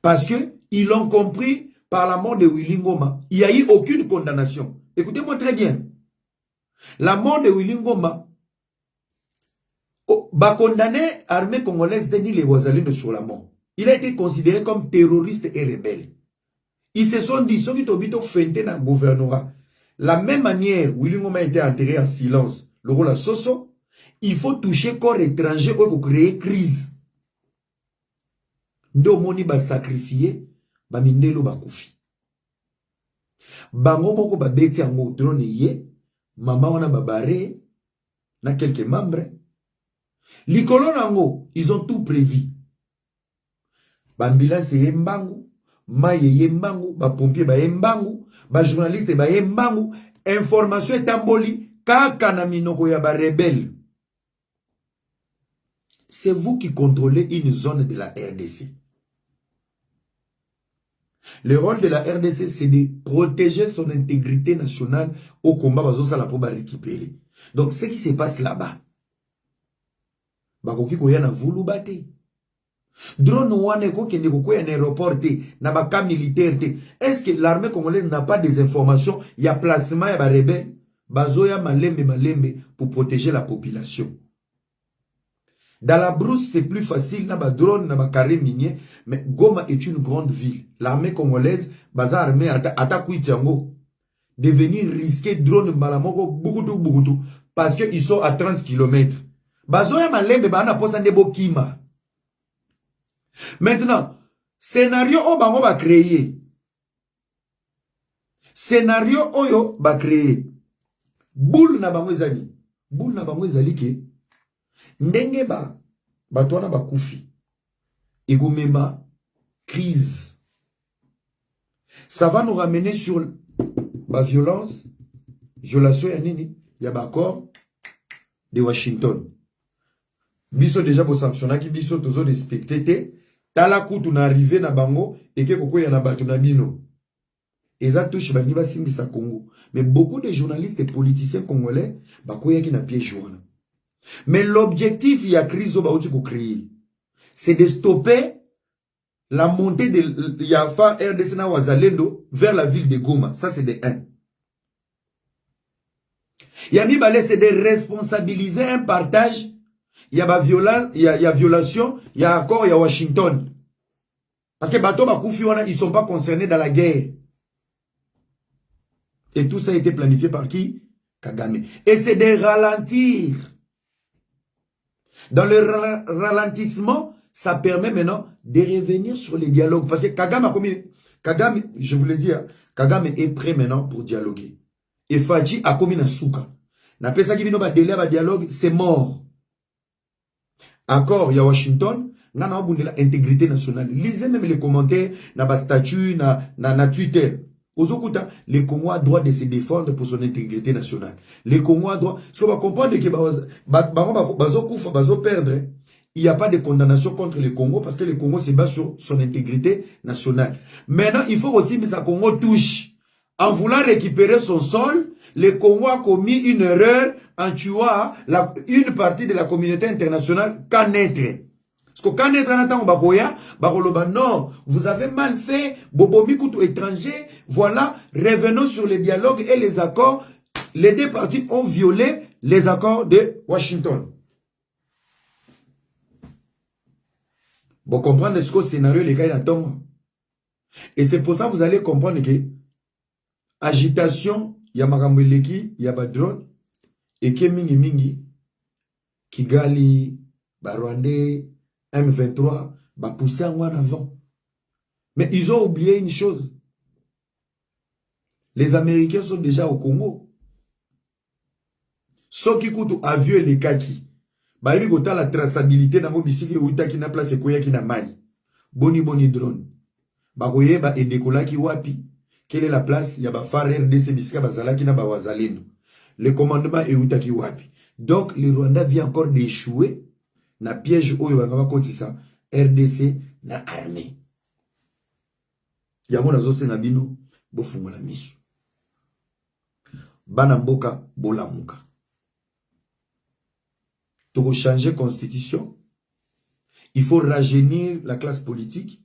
Parce que ils l'ont compris par la mort de Willy Ngoma. Il n'y a eu aucune condamnation. Écoutez-moi très bien. La mort de Willy Ngoma va condamner l'armée congolaise Denis les Wazalendo sur la mort. Il a été considéré comme terroriste et rebelle. Ils se sont dit, ceux qui ont feinté dans le gouvernorat, la même manière, Willy Ngoma a été enterré en silence. Le rôle à Soso, il faut toucher corps étranger pour créer crise. Ndo moni ba sacrifier, ba mindelo ba kufi. Bango moko ba beti ango drone ye, mama wana ba bare, na quelques membres. Likolo nango, ils ont tout prévu. Ba ambulance ye mbangu, maye ye mbangu, ba pompier ba ye mbangu, ba journaliste ba ye mbangu, information etamboli, kaka na minoko ya ba rebelle. C'est vous qui contrôlez une zone de la RDC. Le rôle de la RDC, c'est de protéger son intégrité nationale au combat bazosala pour récupérer. Donc, ce qui se passe là-bas, bakoki koya na vulu bate. Drone wane ko kende ko koya na aéroport te, na baka militaire te. Est-ce que l'armée congolaise n'a pas des informations? Il y a placement ya ba rebelle, bazoya malembe pour protéger la population. Dans la brousse, c'est plus facile, na ba drone, na ba carré minier, mais Goma est une grande ville. L'armée congolaise, baza armée, attaque Tiango, de venir risquer drone malamoko, beaucoup, parce qu'ils sont à 30 km. Bazoya malembe, ba na posa ndebo kima. Maintenant, scénario, on va créer. Scénario oyo ba créé. Boule na bango ezali. Boule na bango ezali ke ndenge bato wana bakufi. Egomema crise. Ça va nous ramener sur la violence, violation ya nini? Ya ba accord de Washington. Biso déjà pour sanctionner ki biso tozo respecter te. Tala kutu na arrivé na bango et que koko ya na bato na bino. Eza touche bandi ba simbisa Congo. Mais beaucoup de journalistes et politiciens congolais bakoya ki na piège wana. Mais l'objectif ya crise ba outi ko créer, c'est de stopper la montée de Yafa RDC na Wazalendo vers la ville de Goma. Ça c'est de 1. Yani balé c'est de responsabiliser un partage. Il y a violence, il y a violation, il y a accord, il y a Washington. Parce que bateau bakoufi wana, ils sont pas concernés dans la guerre. Et tout ça a été planifié par qui? Kagame. Et c'est de ralentir. Dans le ralentissement, ça permet maintenant de revenir sur les dialogues. Parce que Kagame a commis... Kagame, je vous l'ai dit, Kagame est prêt maintenant pour dialoguer. Et Fadji a commis un souka. N'a pas ça qui vient délai à dialogue, c'est mort. Encore, il y a Washington, n'a l'intégrité nationale. Lisez même les commentaires, na statut, na Twitter. Ozokuta, les Congolais ont droit de se défendre pour son intégrité nationale. Les Congolais ont droit. Ce qu'on va comprendre, c'est que bazo perdre. Il n'y a pas de condamnation contre le Congo parce que le Congo se base sur son intégrité nationale. Maintenant, il faut aussi que le Congo touche. En voulant récupérer son sol, le Congo a commis une erreur en tuant une partie de la communauté internationale qu'à naître. Parce que quand naître en attendant Bakoya, non, vous avez mal fait, Bobomi Koutou étranger, voilà, revenons sur les dialogues et les accords. Les deux parties ont violé les accords de Washington. Vous comprenez ce que le scénario les gars attendent. Et c'est pour ça que vous allez comprendre que agitation, il y a Makamweleki, il y a Badron, et que mingi mingi, Kigali, Barwandais, M23, va pousser en avant. Mais ils ont oublié une chose. Les Américains sont déjà au Congo. Ceux qui coûtent avieux les kaki. Bah, il y a la traçabilité dans Mobisiki ou qui n'a place et qui n'a maille. Boni drone. Bah, vous voyez, bah, et décolla qui wapi. Quelle est la place? Il y a ba phare RDC Bisika Bazala qui n'a pas Wazalino. Le commandement est Utaki wapi. Donc, le Rwanda vient encore d'échouer. Na piège où il va continuer ça. RDC na armée. Yango na zose na bino. Bofungo la misu. Banamboka bolamuka. Pour changer constitution, il faut rajeunir la classe politique.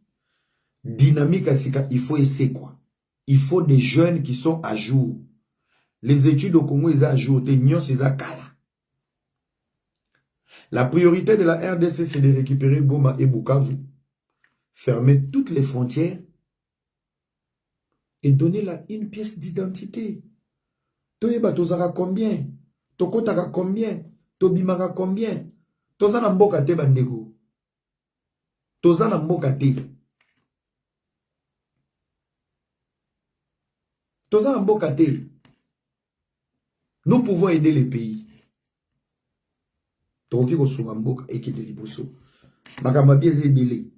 Dynamique à Sika, il faut essayer quoi? Il faut des jeunes qui sont à jour. Les études au Congo, ils sont à jour. La priorité de la RDC, c'est de récupérer Goma et Bukavu. Fermer toutes les frontières et donner là une pièce d'identité. Toyeba tozara combien? Tokotaka combien? Tobimaka combien? Tozana mboka te bandeko. Tozana mboka te. Tozana mboka te. Nous pouvons aider les pays. Toki ko sunga mboka ekete liboso. Makamba bieze belé.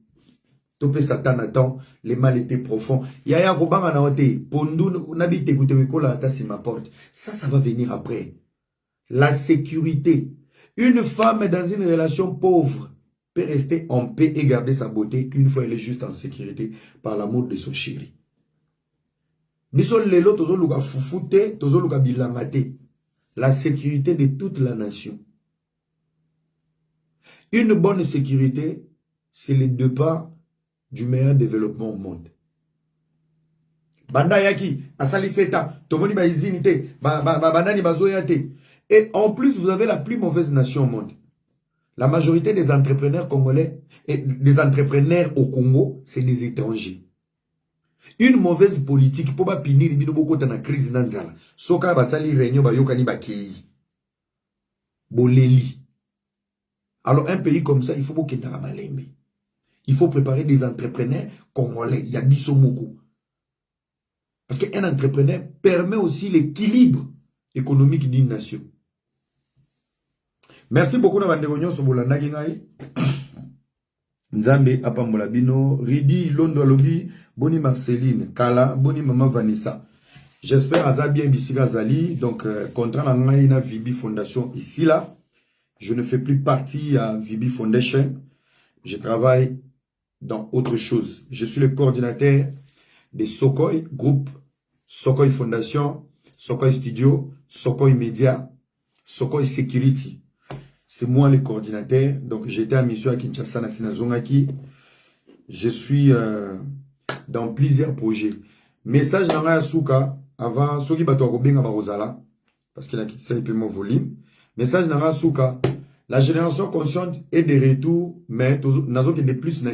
Topé Satan attend, les mal étaient profonds. Yaya Robanga na ote, pondu nabite koute kola ata si ma porte. Ça va venir après. La sécurité. Une femme dans une relation pauvre peut rester en paix et garder sa beauté une fois elle est juste en sécurité par l'amour de son chéri. Bisol lelo tozo luka fufute, tozo luka bilamate. La sécurité de toute la nation. Une bonne sécurité, c'est les deux pas du meilleur développement au monde. Banda yaki, asali seta, tomoni ba izinite, banani bazoyate. Et en plus, vous avez la plus mauvaise nation au monde. La majorité des entrepreneurs congolais et des entrepreneurs au Congo, c'est des étrangers. Une mauvaise politique pour pas punir bino boko na crise nanzala. Soka basali réunion ba yokani ba kei. Boleli. Alors un pays comme ça, il faut beaucoup de malembe. Il faut préparer des entrepreneurs congolais. Il y a biso moko. Parce qu'un entrepreneur permet aussi l'équilibre économique d'une nation. Merci beaucoup na bandegonyo sobolanda ngai. Nzambe apambola bino, Ridi Londo Lobi, Boni Marceline, Kala, Boni Maman Vanessa. J'espère Aza bien Bissika Zali. Donc contrat na Vibi Fondation ici là. Je ne fais plus partie à Vibi Foundation. Je travaille dans autre chose. Je suis le coordinateur de Sokoi Group, Sokoi Fondation, Sokoi Studio, Sokoi Media, Sokoi Security. C'est moi le coordinateur. Donc j'étais à mission à Kinshasa na Sinazongaki. Je suis dans plusieurs projets. Message dans la souka avant Soki Bato Robenga Barozala parce qu'il a quitté ça et puis mon volume. Message dans la souka. La génération consciente est de retour, mais nous avons de plus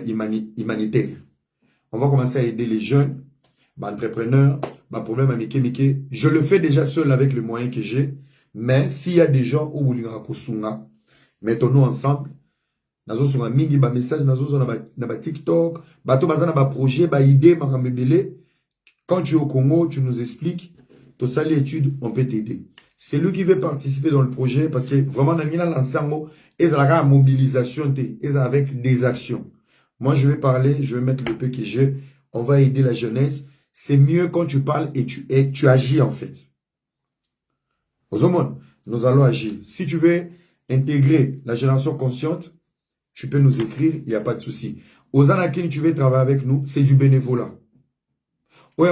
humanitaire. On va commencer à aider les jeunes, entrepreneurs, problème à Mike. Je le fais déjà seul avec les moyens que j'ai, mais s'il y a des gens où vous mettons-nous ensemble. Nous avons un mini message, nous avons un TikTok, nous avons un projet, une idée, quand tu es au Congo, tu nous expliques, tu as l'étude, on peut t'aider. C'est lui qui veut participer dans le projet parce que vraiment, il y a l'ensemble, ils ont la mobilisation, ils avec des actions. Moi, je vais parler, je vais mettre le peu que j'ai. On va aider la jeunesse. C'est mieux quand tu parles et tu agis en fait. Aux hommes, nous allons agir. Si tu veux intégrer la génération consciente, tu peux nous écrire, il n'y a pas de souci. Aux Anakin, tu veux travailler avec nous, c'est du bénévolat. Mais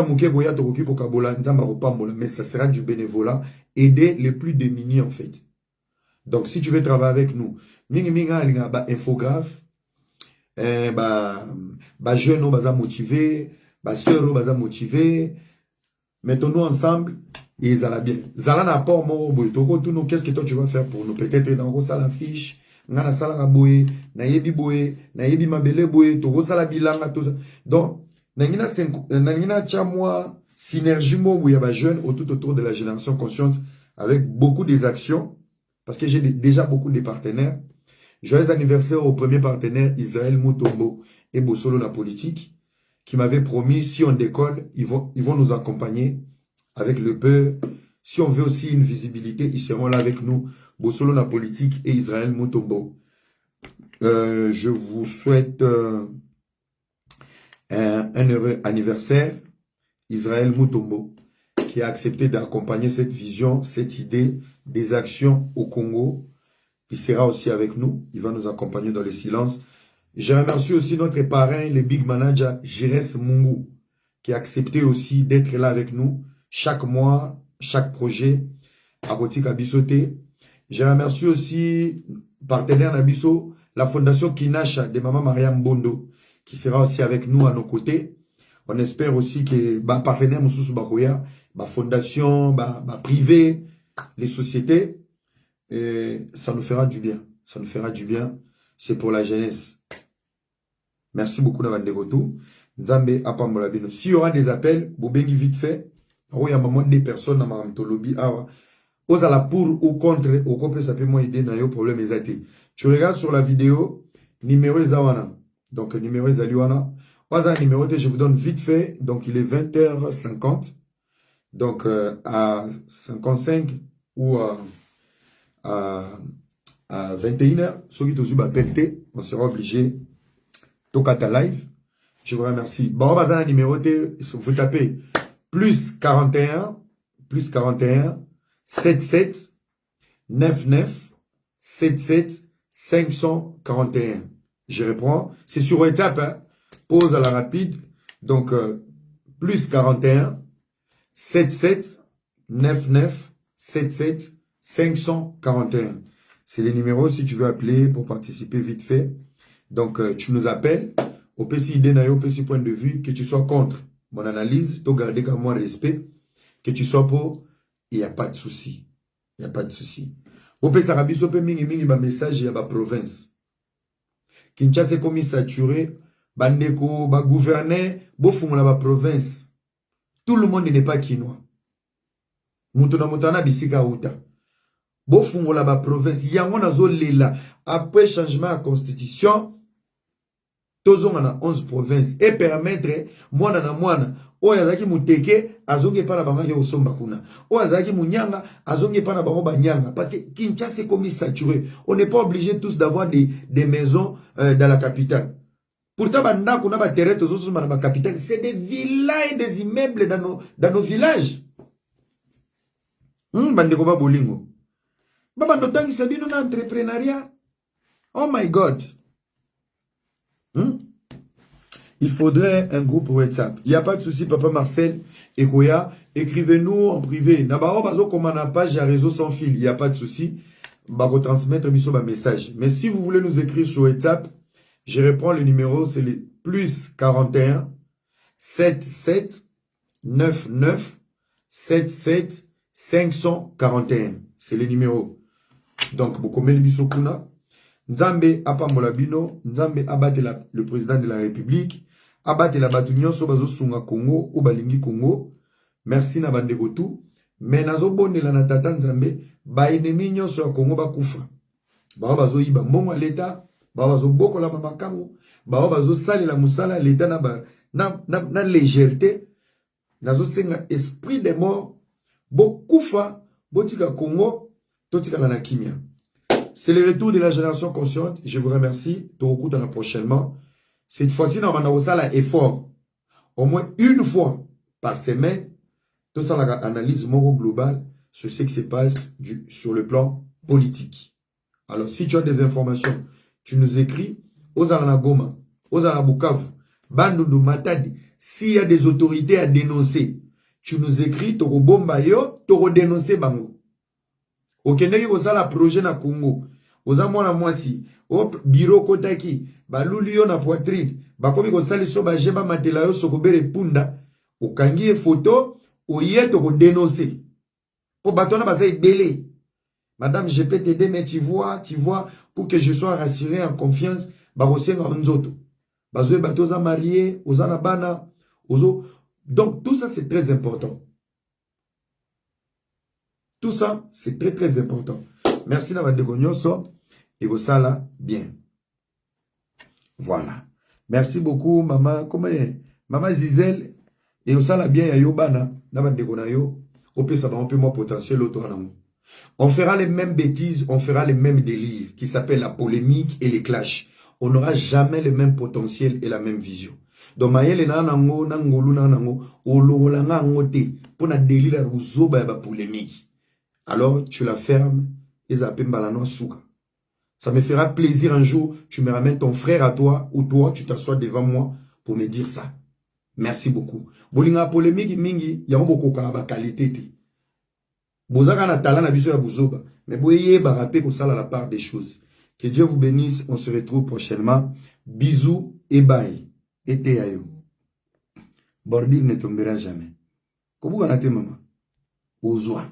ça sera du bénévolat. Aider les plus démunis en fait. Donc si tu veux travailler avec nous, infographe, jeunes baza motivé, sœurs baza motivé, mettons-nous ensemble et ça va bien. Zala n'a pas mort nous qu'est-ce que toi tu vas faire pour nous? Peut-être dans ça la fiche, ngana sala boye, na yebi mabele boye, to sala bilanga tout ça. Donc nangina chamwa synergie où il y a des jeunes autour de la génération consciente avec beaucoup des actions parce que j'ai déjà beaucoup de partenaires. Joyeux anniversaire au premier partenaire Israël Mutombo et Bossolo la politique qui m'avait promis si on décolle, ils vont nous accompagner avec le peur. Si on veut aussi une visibilité, ils seront là avec nous. Bossolo la politique et Israël Mutombo. Je vous souhaite un heureux anniversaire. Israël Mutombo, qui a accepté d'accompagner cette vision, cette idée des actions au Congo. Il sera aussi avec nous. Il va nous accompagner dans le silence. Je remercie aussi notre parrain, le big manager, Jires Mungu, qui a accepté aussi d'être là avec nous chaque mois, chaque projet, à Roti Kabisote. Je remercie aussi, partenaire Nabiso, la fondation Kinasha de Maman Mariam Bondo, qui sera aussi avec nous à nos côtés. On espère aussi que partenaires Moussous Bakoya, fondation, privé, les sociétés, et ça nous fera du bien. Ça nous fera du bien. C'est pour la jeunesse. Merci beaucoup d'avoir des retours. Nzambe apambola bino. S'il y aura des appels, bobengi vite fait. Il y a moment des personnes dans ma lobby. Osala pour ou contre, au copé ça peut m'aider dans le problème exacté. Tu regardes sur la vidéo, numéro Zawana. Donc numéro Zaliwana. Numéro je vous donne vite fait. Donc il est 20h50. Donc à 55 ou à 21h, ceux qui t'ont pelleté, on sera obligé Tokata live. Je vous remercie. Bon, bazar numéro vous tapez plus 41 77 99 77 541. Je reprends. C'est sur WhatsApp, hein. Pause à la rapide. Donc, plus 41 77 99 77 541. C'est les numéros si tu veux appeler pour participer vite fait. Donc, tu nous appelles au PCID, au PC point de vue, que tu sois contre mon analyse, tu garder comme moi respect, que tu sois pour, il n'y a pas de souci. Il n'y a pas de souci. Au PC Arabi, so pe mingi message, il y a ba province. Kinshasa est comme saturé, bandeko, ba gouverner, bofung la ba province. Tout le monde n'est pas quinois. Mutuna mutana bisika uta. Bofung la ba province, yango nazo lela. Après changement de constitution, tous on a 11 provinces et permettre moi oyo azaki muteke azongi pa na bango ya osomba kuna oyo azaki munyanga azongi pa na bango banyanga parce que Kinshasa est comme saturé. On n'est pas obligé tous d'avoir des maisons dans la capitale. Pourtant bandako na ba terrain tozo na ba capitale, c'est des villas et des immeubles dans nos villages. Bandeko ba bolingo. Baba ndotangi sabino na entrepreneuriat. Oh my God. Il faudrait un groupe WhatsApp. Il n'y a pas de souci, Papa Marcel et Koya. Écrivez-nous en privé. Nabao bazo comme on a page à réseau sans fil. Il n'y a pas de souci. Bako transmettre biso ba message. Mais si vous voulez nous écrire sur WhatsApp, je reprends le numéro, c'est le plus 41 77 99 77 541. C'est le numéro. Donc, vous commentez biso kuna. Nzambe apambola bino, Nzambe abate le président de la République, abate la batunyo so bazo sunga Congo ou balingi Congo. Merci na bandeko tout. Mais nazo bonela na tata Nzambe, ba ennemi nyonso ya Congo bakufa. Ba bazo iba mbongo l'État, ba bazo bokola makango, ba bazo sali la musala l'État na légèreté. Nazo senga esprit de mort, bokufa, botika Congo, totika na kimia. C'est le retour de la génération consciente. Je vous remercie. Toroku dans la prochainement. Cette fois-ci, on a un effort. Au moins une fois par semaine, tout ça, l'analyse globale sur ce qui se passe sur le plan politique. Alors, si tu as des informations, tu nous écris aux Goma, aux Bukavu, Bandundu, Matadi. S'il y a des autorités à dénoncer, tu nous écris, Toro Bomba yo, Toro dénoncer Bango. Okendeki kosala projet na Congo. Oza mwana mwasi. O bureau kotaki. Baluli yo na poitrine. Bakomi kosali so ba jeba matela yo sokobere punda. Okangi photo. Oyeto ko dénoncer. Po batona basa ebele. Madame, je peux t'aider, mais tu vois, pour que je sois rassuré en confiance, barosenga nzoto. Bazoe batoza marié, oza na bana, ozo. Donc tout ça c'est très important. Tout ça, c'est très très important. Merci Nabandeko Nyonso. Et vous ça là, bien. Voilà. Merci beaucoup, maman. Comment est? Maman Zizel. Et vous ça là, bien, Yobana. Nabandeko Nayo. On peut savoir un peu moins potentiel autour de nous. On fera les mêmes bêtises, on fera les mêmes délires qui s'appellent la polémique et les clashs. On n'aura jamais le même potentiel et la même vision. Donc, maïele nanango, nangolu nanango, ololanga ngote, pour na délire la rouzo ba polémique. Alors, tu la fermes et ça peut m'balano souka. Ça me fera plaisir un jour, tu me ramènes ton frère à toi ou toi, tu t'assois devant moi pour me dire ça. Merci beaucoup. Bolinga polémique mingi, ya mboko ka ba qualité te. Bozaka na talent na biso ya buzoba, mais boyé ba rapper ko sala la part des choses. Que Dieu vous bénisse, on se retrouve prochainement. Bisous et bye. Et te ayo. Bordil ne tombera jamais. Kobuka na te mama. Ozwa.